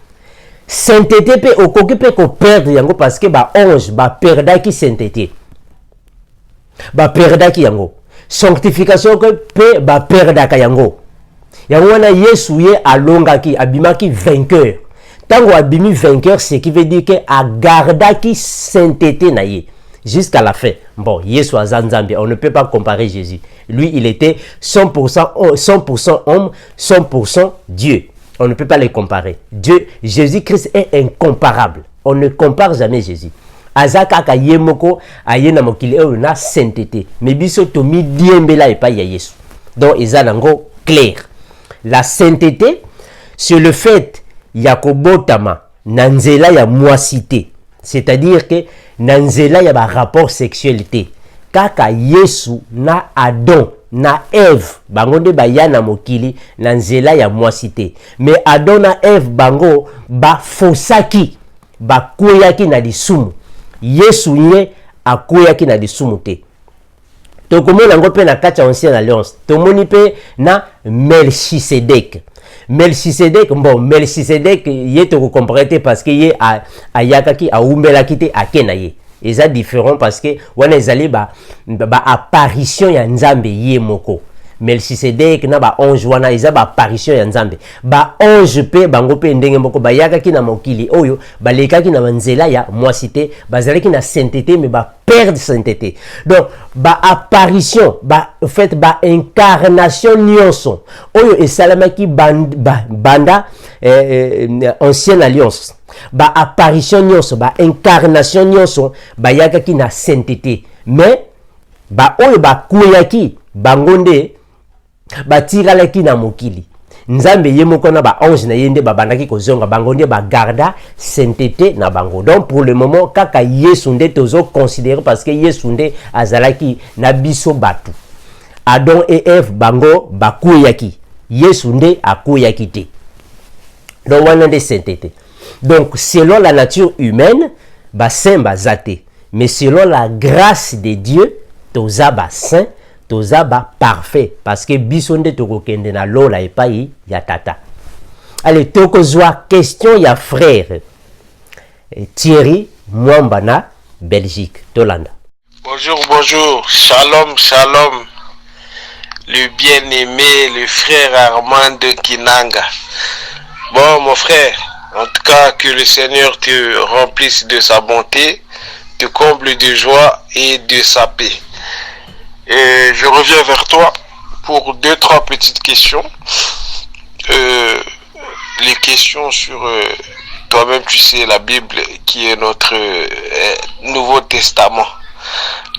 Sainteté pe okoki ko perdre yango parce que ba ange ba perdaki sainteté, ba perdaki yango. Sanctification pe ba perdaka yango. Yango wana Yesu ye alongaki abimaki vainqueur. Tango abimi vainqueur, ce qui veut dire que agardaki sainteté na ye jusqu'à la fin. Bon, Yesu azanzambi, on ne peut pas comparer Jésus. Lui, il était 100% homme, 100% Dieu. On ne peut pas les comparer. Dieu, Jésus-Christ est incomparable. On ne compare jamais Jésus. Azakaka yemoko ayena mokili oyo na sainteté. Mais biso tomi diembela et pas ya Yesu. Donc ezanango clair. La sainteté, c'est le fait yakobotama nanzela ya moisité. C'est-à-dire que nanzela ya ba rapport sexualité. Kaka Yesu na Adam na Eve bango nde bayana mokili na nzela ya moisité. Mais Adam na Eve bango bafosaki bakweyaki na lisumu. Yesu ye akweyaki na lisumu te. Tokomona ngo pe na kati ya ancienne alliance. Tomoni pe na Melchisedek. Melchisedek, bon, Melchisedek ye toko comprendre parce que ye ayakaki aumbelaki te akena ye. Et ça différent parce que wana ezali ba apparition ya Nzambe ye moko. Melchisedek na ba ange wana eza ba apparition ya Nzambe. Ba ange pe bango pe ndenge moko bayakaki na mokili oyo balekaki na nzela ya moisité, bazalaki na sainteté mais ba perdre sainteté. Donc ba apparition, ba en fait ba incarnation nyonso oyo esalamaki banda ancienne alliance. Ba apparition nyonso, ba incarnation nyonso bayakaki na sainteté. Mais ba oyo ba kuyaki bangonde batiralaki na mokili. Nzambe ye moko na ba ange na yende babandaki kozonga bangonde ba garda sainteté na bango. Donc pour le moment kaka Yesu nde tozo considérer parce que Yesu nde azalaki na biso batu. Adam et Eve bango bakuyaki. Yesu nde akuyaki te. Donc wana nde sainteté. Donc selon la nature humaine ba saint bazate. Mais selon la grâce de Dieu toza ba saint, toza ba parfait parce que bisonde tokokende na lola epai ya tata. Allez, tokozwa question ya frère Thierry Mwambana, Belgique, Tolanda. Bonjour, bonjour, shalom, shalom, le bien-aimé, le frère Armand de Kinanga. Bon, mon frère, en tout cas, que le Seigneur te remplisse de sa bonté, te comble de joie et de sa paix. Et je reviens vers toi pour 2-3 petites questions. Les questions sur toi-même, tu sais, la Bible qui est notre Nouveau Testament.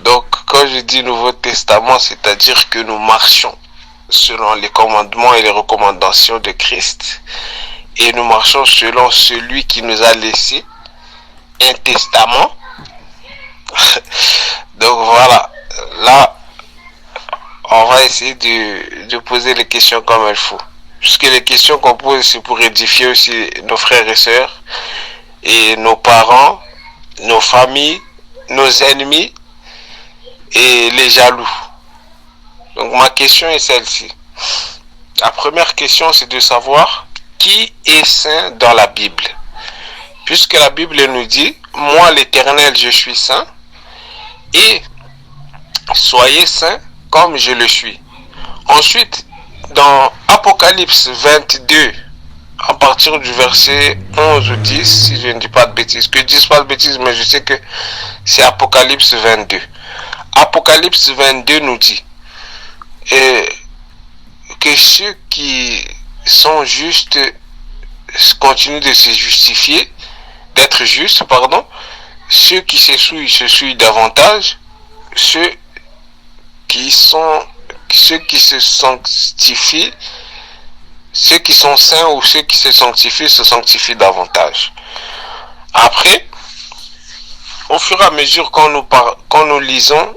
Donc, quand je dis Nouveau Testament, c'est-à-dire que nous marchons selon les commandements et les recommandations de Christ. Et nous marchons selon celui qui nous a laissé un testament. Donc voilà, là, on va essayer de poser les questions comme il faut. Puisque les questions qu'on pose, c'est pour édifier aussi nos frères et sœurs, et nos parents, nos familles, nos ennemis et les jaloux. Donc ma question est celle-ci. La première question, c'est de savoir qui est saint dans la Bible. Puisque la Bible nous dit, moi l'Éternel, je suis saint, et soyez saints comme je le suis. Ensuite, dans Apocalypse 22, à partir du verset 11 ou 10, si je ne dis pas de bêtises, que je ne dise pas de bêtises, mais je sais que c'est Apocalypse 22. Apocalypse 22 nous dit que ceux qui sont justes continuent de se justifier, d'être justes, pardon. Ceux qui se souillent davantage. Ceux qui se sanctifient, ceux qui sont saints ou ceux qui se sanctifient davantage. Après, au fur et à mesure quand nous lisons,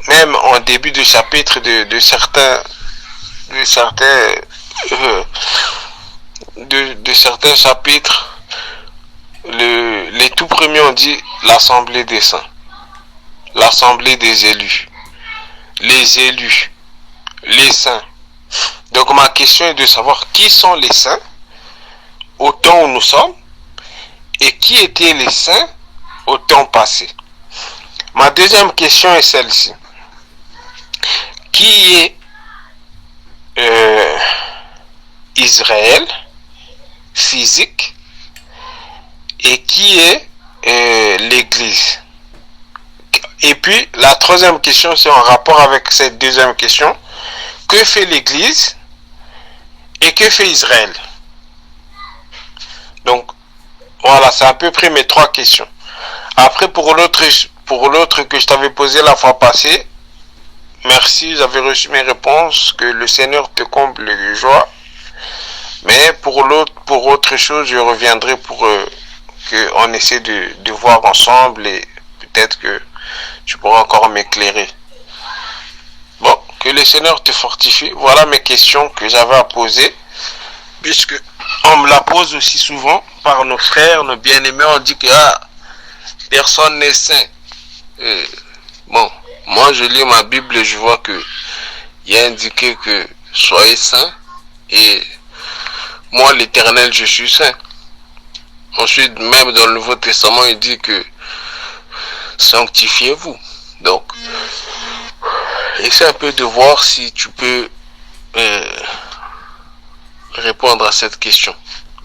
même en début de chapitre de certains chapitres, les tout premiers ont dit l'assemblée des saints, l'assemblée des élus, les élus, les saints. Donc ma question est de savoir qui sont les saints au temps où nous sommes et qui étaient les saints au temps passé. Ma deuxième question est celle-ci. Qui est Israël physique et qui est l'Église? Et puis la troisième question, c'est en rapport avec cette deuxième question. Que fait l'Église et que fait Israël? Donc Voilà, c'est à peu près mes 3 questions. Après, pour l'autre que je t'avais posé la fois passée, merci, j'avais reçu mes réponses, que le Seigneur te comble de joie. Mais pour autre chose, je reviendrai pour qu'on essaie de voir ensemble et peut-être que tu pourras encore m'éclairer. Bon, que le Seigneur te fortifie. Voilà mes questions que j'avais à poser, puisque on me la pose aussi souvent par nos frères, nos bien-aimés. On dit que personne n'est saint. Bon, moi je lis ma Bible et je vois que il y a indiqué que soyez saints et moi l'Éternel je suis saint. Ensuite, même dans le Nouveau Testament, il dit que sanctifiez-vous. Donc, essaie un peu de voir si tu peux répondre à cette question.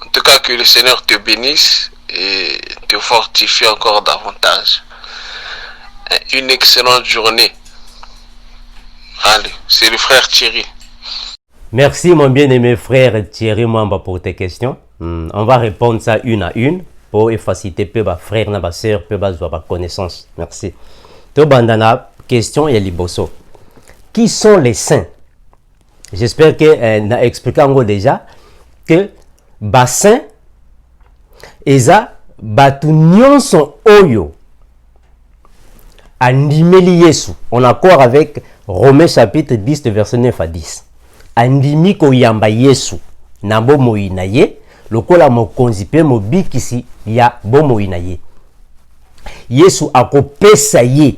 En tout cas, que le Seigneur te bénisse et te fortifie encore davantage. Une excellente journée. Allez, c'est le frère Thierry. Merci mon bien-aimé frère Thierry Mwamba pour tes questions. On va répondre ça une à une pour faciliter peu ma frère na ma sœur peu ma connaissance. Merci. To bandana question ya liboso. Qui sont les saints? J'espère que na expliqué déjà que bassin eza batu nyonso oyo andimeli Yesu. On accord avec Romains chapitre 10 verset 9 à 10. Andimi ko yamba Yesu na bomoi na ye lokola mokonzi pe mobikisi ya bomoi na ye. Yesu akopesa ye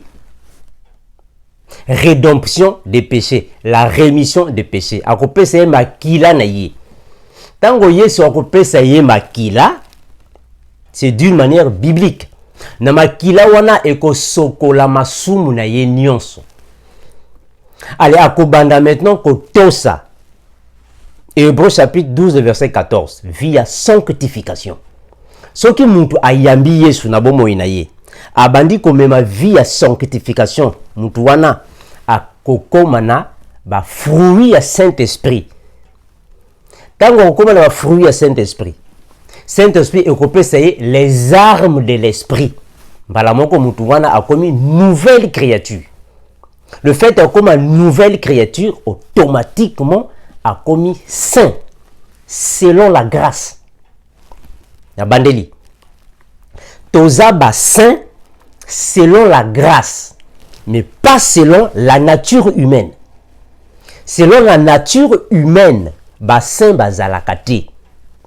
rédemption des péchés, la rémission des péchés. Akopesa ye makila na ye. Tango Yesu akopesa ye makila, c'est d'une manière biblique. Na makila wana ekosokola masumu na ye nyonso. Allez, akobanda maintenant kotosa. Hébreux chapitre 12 verset 14. Via sanctification. Soki muntu ayambi Yesu na bomoi na ye. Abandi komema via sanctification. Muntu wana akokoma na ba fruit ya Saint-Esprit. Tango okoma na ba fruit ya Saint-Esprit. Saint-Esprit ekopesa ye les armes de l'esprit. Mbala moko muntu wana akomi nouvelle créature. Le fait comme une nouvelle créature, automatiquement, a commis saint, selon la grâce. Ya bandeli. Toza ba saint, selon la grâce, mais pas selon la nature humaine. Selon la nature humaine, ba saint bazalakati.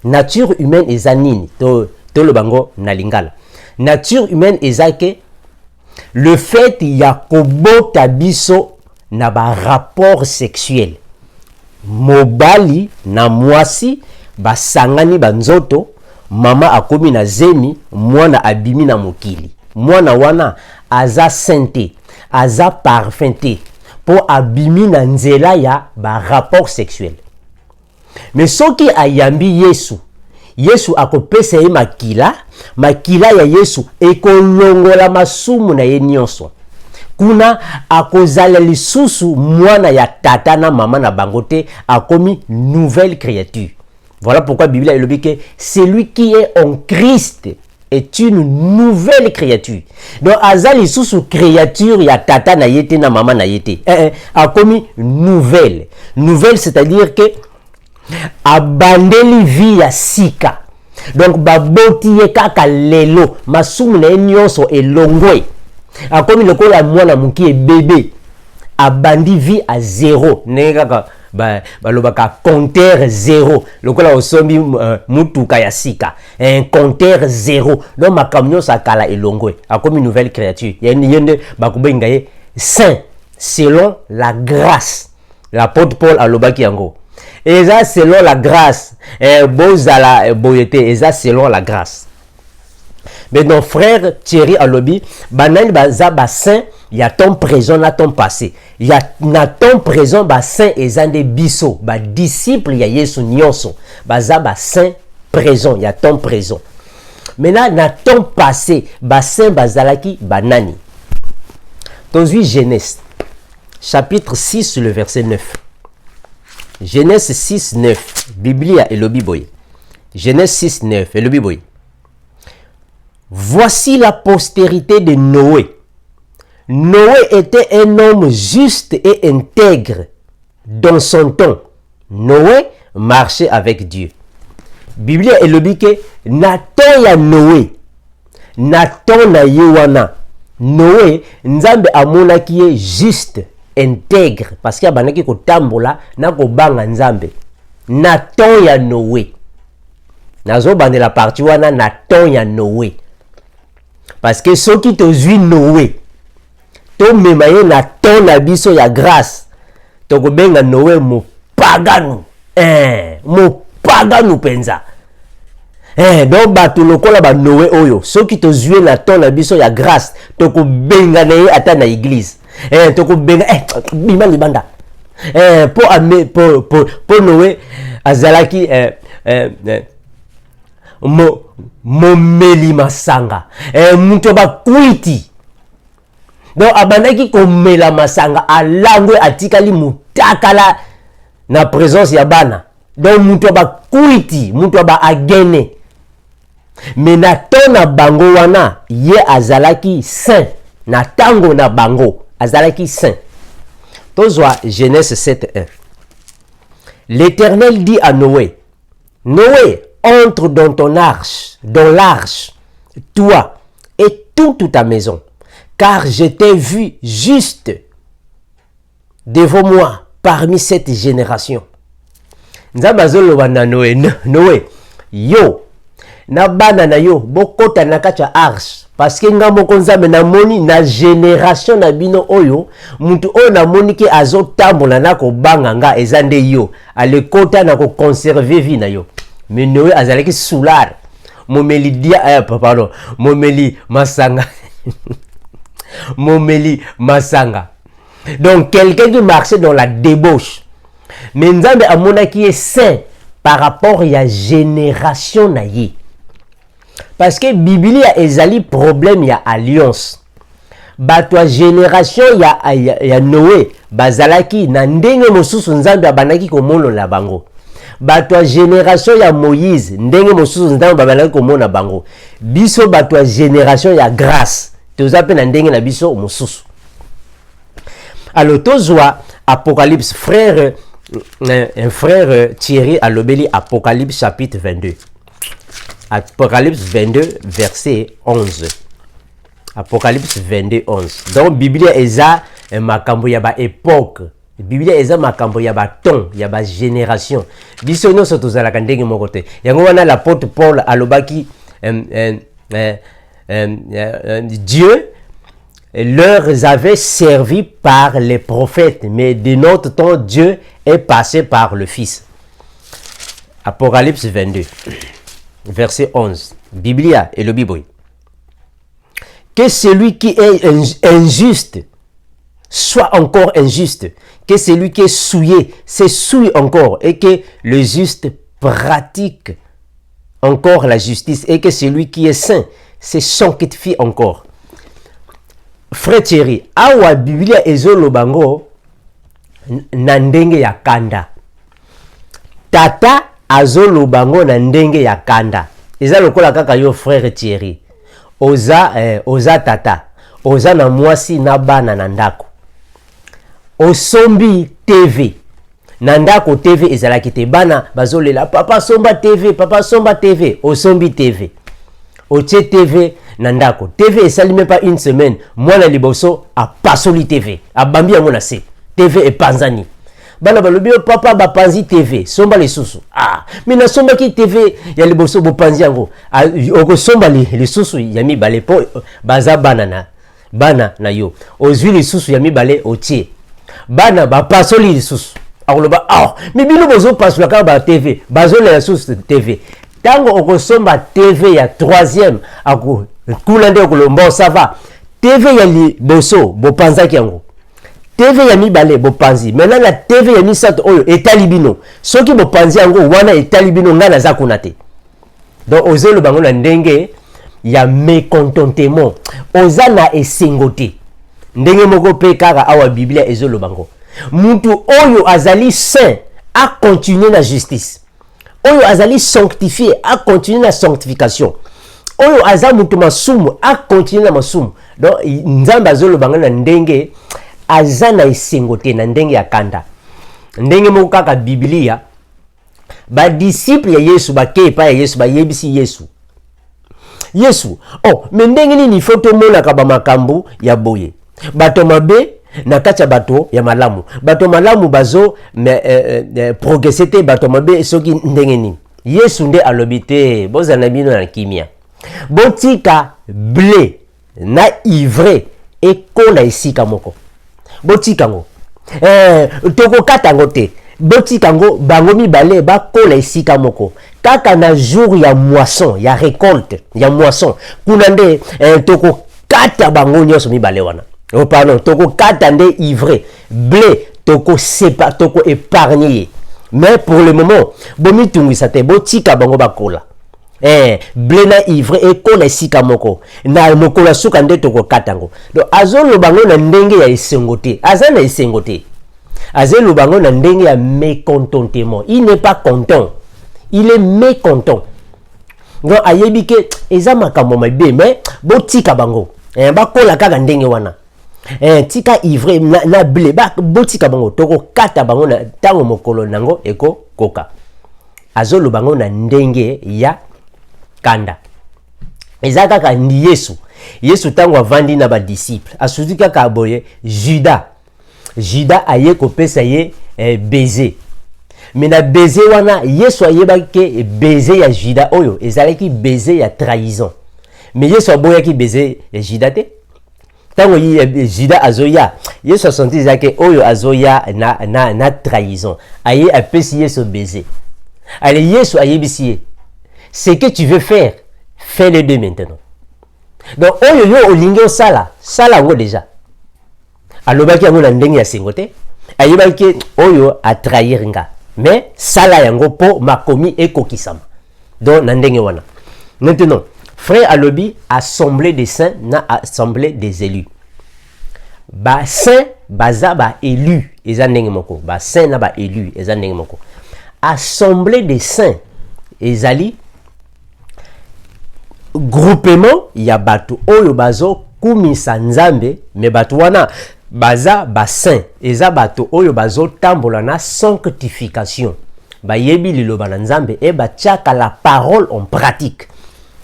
Nature humaine ezanini, to le bango na lingala. Nature humaine ezake. Le fait yakobo tabiso na ba rapport sexuel. Mobali na mwasi basangani banzoto, mama akomi na zemi, mwana abimi na mokili. Mwana wana aza sainté, aza parfumé pour abimi na nzela ya ba rapport sexuel. Mais soki ayambi Yesu, Yesu akopesa ye makila, makila ya Yesu ekolongola masumu na ye nyonso. Kuna akozala lisusu mwana ya tata na mama na bangote akomi nouvelle créature. Voilà pourquoi la Bible dit que celui qui est en Christ est une nouvelle créature. Donc azali lisusu créature ya tata na yete na mama na yete. Akomi nouvelle. Nouvelle c'est-à-dire que abandeli vie ya sika. Donc baboti ye kaka lelo masumu na nyonso elongwe. Akomi lokola mwana muki bébé abandi vie à zéro. Nega balobaka compteur zéro. Lokola osombi mutuka ya sika. Un compteur zéro. Donc makamnyo sakala elongwe. Akomi nouvelle créature. Yende bakubenga ye saint selon la grâce. L'apôtre Paul alobaki yango. Et ça selon la grâce. Bozala boyete. Et ça selon la grâce. Mais nos frères Thierry Alobi, banani baza bassin, il y a ton présent, na ton passé. Il y a na ton présent bassin et zande biso, ba disciple ya Yesu nyonso. Baza bassin présent, il y a ton présent. Maintenant na ton passé, bassin bazalaki banani. Tozui Genèse chapitre 6 le verset 9. Genèse 6 9, Biblia Elobi boy. Genèse 6 9 Elobi boy. voici la postérité de Noé. Noé était un homme juste et intègre dans son temps. Noé marchait avec Dieu. Bible elobi ke na temps ya Noé, na temps na Yohana, Noé nzambe amonaki ye juste, intègre, parce que abanaki kotambola na kobanga nzambe. Na temps ya Noé. Nazo bande la partie wana na temps ya Noé. Parce que ceux qui te zui Noé, to memaye na temps na biso ya grâce, to kobenga Noé mo pagano. Mo pagano penza. Donc bato lokola ba Noé oyo, ceux qui te zui na temps na biso ya grâce, to kobenga na ye ata na église. To kobenga bima libanda. Pour Noé azalaki momeli masanga muto bakuiti. Donc abandaki komela masanga alangwe atikali mutakala na présence ya bana. Donc muto bakuiti, muto ba agene. Mais na ton na bango wana ye azalaki saint. Na tango na bango azalaki saint. Tozwa Genèse 7:1. L'Éternel dit à Noé, Noé, entre dans ton arche, dans l'arche, toi et toute ta maison, car je t'ai vu juste devant moi parmi cette génération. Nzabazolo wana Noé, Noé, yo, na bana na yo, bokota na kacha arche, parce que nga moko nzambe na moni na génération na bino oyo, mutu oyo na moni ke azo tambola na ko banga nga ezande yo, ale kota na ko conserver vie na yo. Mais Noé azalaki soulard, momeli dia, pardon, momeli masanga, momeli masanga. Donc quelqu'un qui marchait dans la débauche. Mais nzambe amona qui est saint par rapport à la génération na ye. Parce que Biblia ezali problème ya alliance. Batwa génération ya Noé bazalaki na ndenge mosusu nzambe abanaki komona la bango. Batwa génération ya Moïse ndenge mosusu nzambe abanaki komona bango. Biso batwa génération ya grâce tozape na ndenge na biso mosusu. Alors tozwa Apocalypse, frère un frère Thierry alobeli Apocalypse chapitre 22. Apocalypse 22 verset 11. Apocalypse 22 11. Donc Biblia eza makambo ya ba époque. Biblia eza makambo ya ba temps, ya ba génération. Biso nyonso tozalaka ndenge moko te. Yango wana l'apôtre Paul alobaki Dieu leur avait servi par les prophètes, mais de notre temps, Dieu est passé par le Fils. Apocalypse 22, verset 11. Biblia et le Bible. Que celui qui est injuste soit encore injuste. Que celui qui est souillé se souille encore. Et que le juste pratique encore la justice. Et que celui qui est saint se sanctifie encore. Frère Thierry, awa Biblia ezolo bango na ndenge ya kanda. Tata azolo bango na ndenge ya kanda. Eza lokola kaka yo frère Thierry. Oza tata. Oza na mwasi na bana na ndako. Osombi TV. Na ndako TV ezalaki te bana bazolela papa somba TV, papa somba TV. Osombi TV. Otie TV nandako. TV esali même pas une semaine. Moi na liboso a pasoli TV. A bambi yango na se. TV e panzani. Bana balobi papa ba panzi TV. Somba le susu. Ah, mais na somba ki TV ya liboso bo panzi yango. Oko somba le susu ya mi bale po baza bana na yo. Ozwi le susu ya mi bale otie. Bana ba pasoli le susu. Akoloba ah, mais bino bozo pasola ka ba TV. Bazo le susu TV. Tango okosomba TV ya troisième ako kulande okolomba ça va. TV ya liboso bo panzaki yango. TV ya mibale bo panzi. Maintenant la TV ya misato oyo etalibino. Soki bo panzi yango wana etalibino ngana za kunate. Donc ozelo bango na ndenge ya mécontentement. Ozana esengote. Ndenge moko pe kaka awa Biblia ezolo bango. Mutu oyo azali saint a continuer la justice. Oyo azali sanctifié a continuer la sanctification. oyo aza mutu masumu a continue na masumu donc nzambe azoloba na ndenge aza na esengo te na ndenge ya kanda ndenge moko kaka Biblia ba disciple ya Yesu bakei pa ya Yesu bayebisi Yesu oh mais ndenge nini faut tomona ka ba makambo ya boye bato mabe na kati ya bato ya malamu bazo progresser te bato mabe soki ndenge nini Yesu nde alobi te bozana bino na kimia botika blé na ivre ekola esika moko botika ngo toko katango te botika ngo bango mibale bakola esika moko kaka na jour ya moisson ya récolte ya moisson kuna nde toko kata bango nyonso mibale wana oh pardon toko kata nde ivre blé toko épargner mais pour le moment bomi tungisa te botika bango bakola blé na ivre ekola esika moko na mokola suka nde toko katango donc azolo bango na ndenge ya esengo te aza na esengo te azelo bango na ndenge ya mécontentement il n'est pas content il est mécontent donc ayebi ke eza makambo mabe mais botika bango bakola kaka ndenge wana tika ivre na blé botika bango toko kata bango na tango mokolo nango eko koka azolo bango na ndenge ya kanda eza kaka ndi Yesu tango avandi na ba disciple asuti kaka boye Juda aye kopesa ye baiser mais na baiser wana Yesu ayebaki baiser ya Juda oyo ezalaki baiser ya trahison mais Yesu aboyaki baiser ya Juda te tango Juda azoya Yesu asenti zake oyo azoya na trahison aye apesi Yesu baiser allez Yesu ayebisi ce que tu veux faire fais-le de maintenant donc oyo yo olingi osala ngo déjà alobaki yango na ndenge ya sengo te ayebaki oyo a trahir nga mais sala yango po makomi ekokisama donc na ndenge wana maintenant frère alobi assemblée des saints na assemblée des élus ba saint baza ba élu eza ndenge moko ba saint na ba élu eza ndenge moko assemblée des saints ezali groupement ya bato oyo bazo kumisa nzambe mais bato wana baza ba saint eza bato oyo bazo tambola na sanctification bayebi liloba na nzambe e batiaka la parole en pratique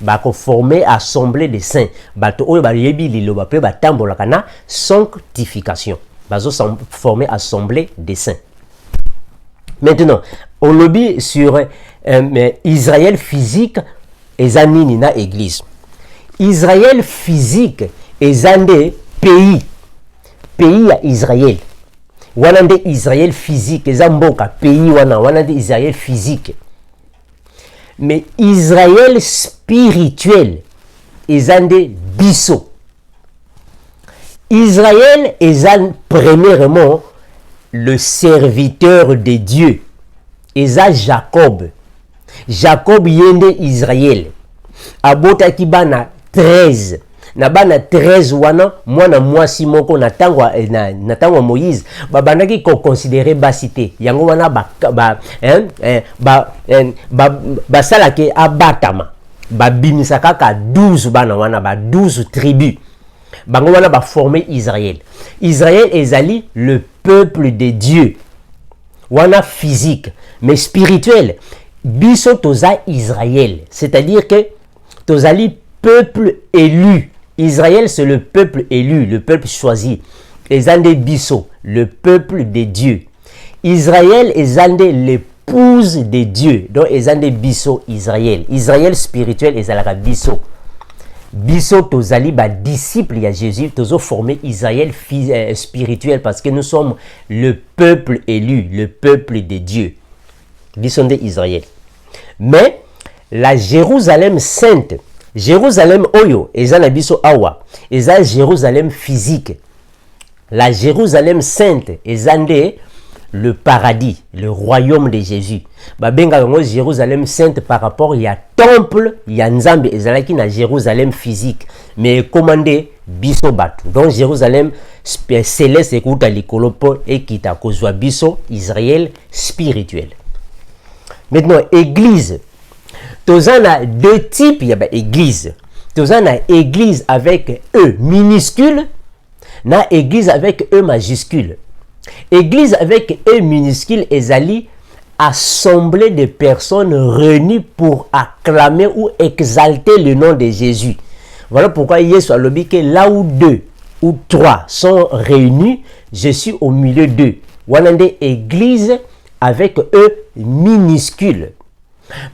bako former assemblée des saints bato oyo bayebi liloba pe batambolaka na sanctification bazo former assemblée des saints. Maintenant on lobby sur Israël physique eza nini na église. Israël physique eza nde pays ya Israël wana nde Israël physique eza mboka pays wana nde Israël physique mais Israël spirituel eza nde biso. Israël eza premièrement le serviteur de Dieu eza Jacob yende Israël abotaki bana 13 na bana 13 wana mwana mwasi moko na tango Moïse babandaki ko considérer basité yango wana basalaki abatama babimisa kaka 12 bana wana 12 tribus bango wana ba former Israël ezali le peuple de Dieu wana physique mais spirituel biso toza Israël c'est-à-dire que tozali peuple élu. Israël, c'est le peuple élu, le peuple choisi. Ezande biso, le peuple de Dieu. Israël, ezande l'épouse de Dieu. Donc, ezande biso, Israël. Israël spirituel, ezalaka biso. Biso, tozali, disciple ya Jésus, tozo formé Israël spirituel parce que nous sommes le peuple élu, le peuple de Dieu. Biso de Israël. Mais, la Jérusalem sainte, Jérusalem oyo eza na biso awa eza Jérusalem physique. La Jérusalem sainte eza nde le paradis, le royaume de Jésus. Babenga yango Jérusalem sainte par rapport ya temple ya Nzambe ezalaki na Jérusalem physique mais commandé biso batu. Donc Jérusalem céleste ekuta likolo po ekita kozwa biso Israël spirituel. Maintenant église tozana deux types ya ba église. toza na église avec E minuscule, na église avec E majuscule. Église avec E minuscule ezali assemblée de personnes réunies pour acclamer ou exalter le nom de Jésus. Voilà pourquoi Yesu a dit que là où 2 ou 3 sont réunis, je suis au milieu d'eux. Voilà une église avec E minuscule.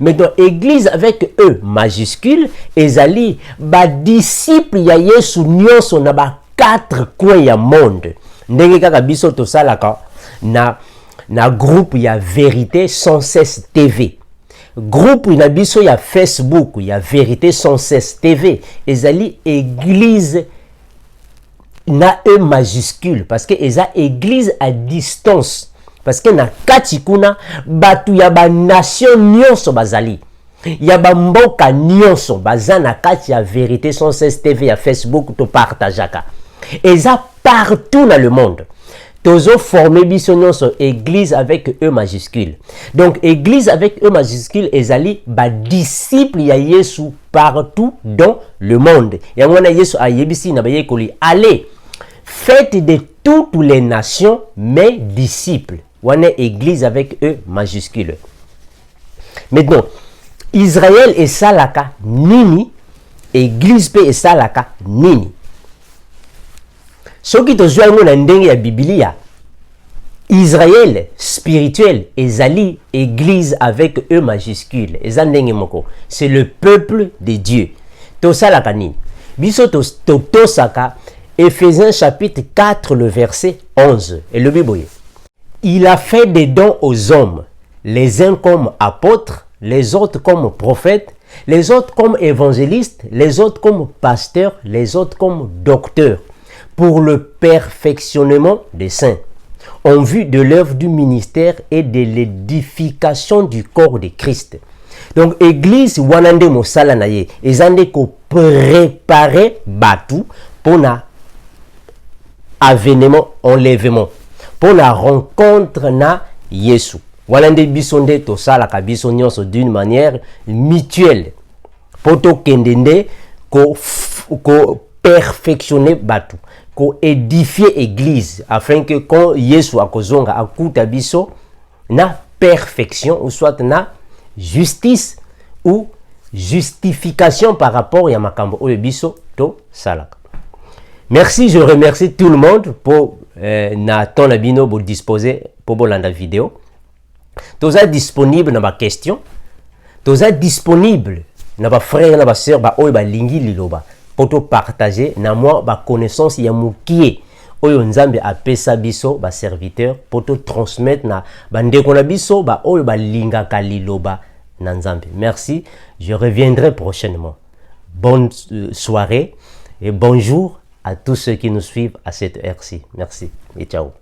Mais dans église avec E majuscule, ezali ba disciple ya Yesu nyonso na ba 4 coins ya monde. Ndenge kaka biso to salaka na groupe ya Vérité 116 TV. Groupe na biso ya Facebook ya Vérité 116 TV. Ezali église na E majuscule parce que eza église à distance. Parce que na kati kuna batu ya ba nation nyonso bazali. Ya ba mboka nyonso baza na kati ya Vérité 116 TV ya Facebook to partageaka. Eza partout dans le monde. Tozo formé biso nyonso église avec E majuscule. Donc église avec E majuscule ezali ba disciple ya Yesu partout dans le monde. Ya ngwana Yesu ayebisi na bayekoli allez faites de toutes les nations mes disciples. Wana église avec E majuscule. Maintenant, Israël et salaka nini, église pe et salaka nini. Ce qui te joue na ndenge ya Biblia, Israël spirituel ezali église avec E majuscule. Ezandenge moko, c'est le peuple de Dieu. To salaka nini. Biso to saka Éphésiens chapitre 4 le verset 11 et le Bible. Il a fait des dons aux hommes, les uns comme apôtres, les autres comme prophètes, les autres comme évangélistes, les autres comme pasteurs, les autres comme docteurs, pour le perfectionnement des saints, en vue de l'œuvre du ministère et de l'édification du corps de Christ. Donc, église, wanande mosala na ye, ezande ko préparer batu pour na avènement, enlèvement, pour la rencontre na Yesu. Wanande bisonde to sala ka biso nyonso d'une manière mutuelle. Poto kendende ko perfectionner batu, ko édifier église afin que quand Yesu akozonga akuta biso na perfection ou soit na justice ou justification par rapport à makambo oyo biso to salaka. Merci, je remercie tout le monde pour na ton abino pour disposer pour bolanda vidéo. Toza disponible na ba question. Toza disponible na ba frère na ba sœur ba oyo ba lingi liloba pour to partager na moi ba connaissance ya mukie oyo nzambe apesa biso ba serviteur pour to transmettre na ba ndeko na biso ba oyo ba lingaka liloba na nzambe. Merci, je reviendrai prochainement. Bonne soirée et bonjour à tous ceux qui nous suivent à cette heure-ci. Merci et ciao.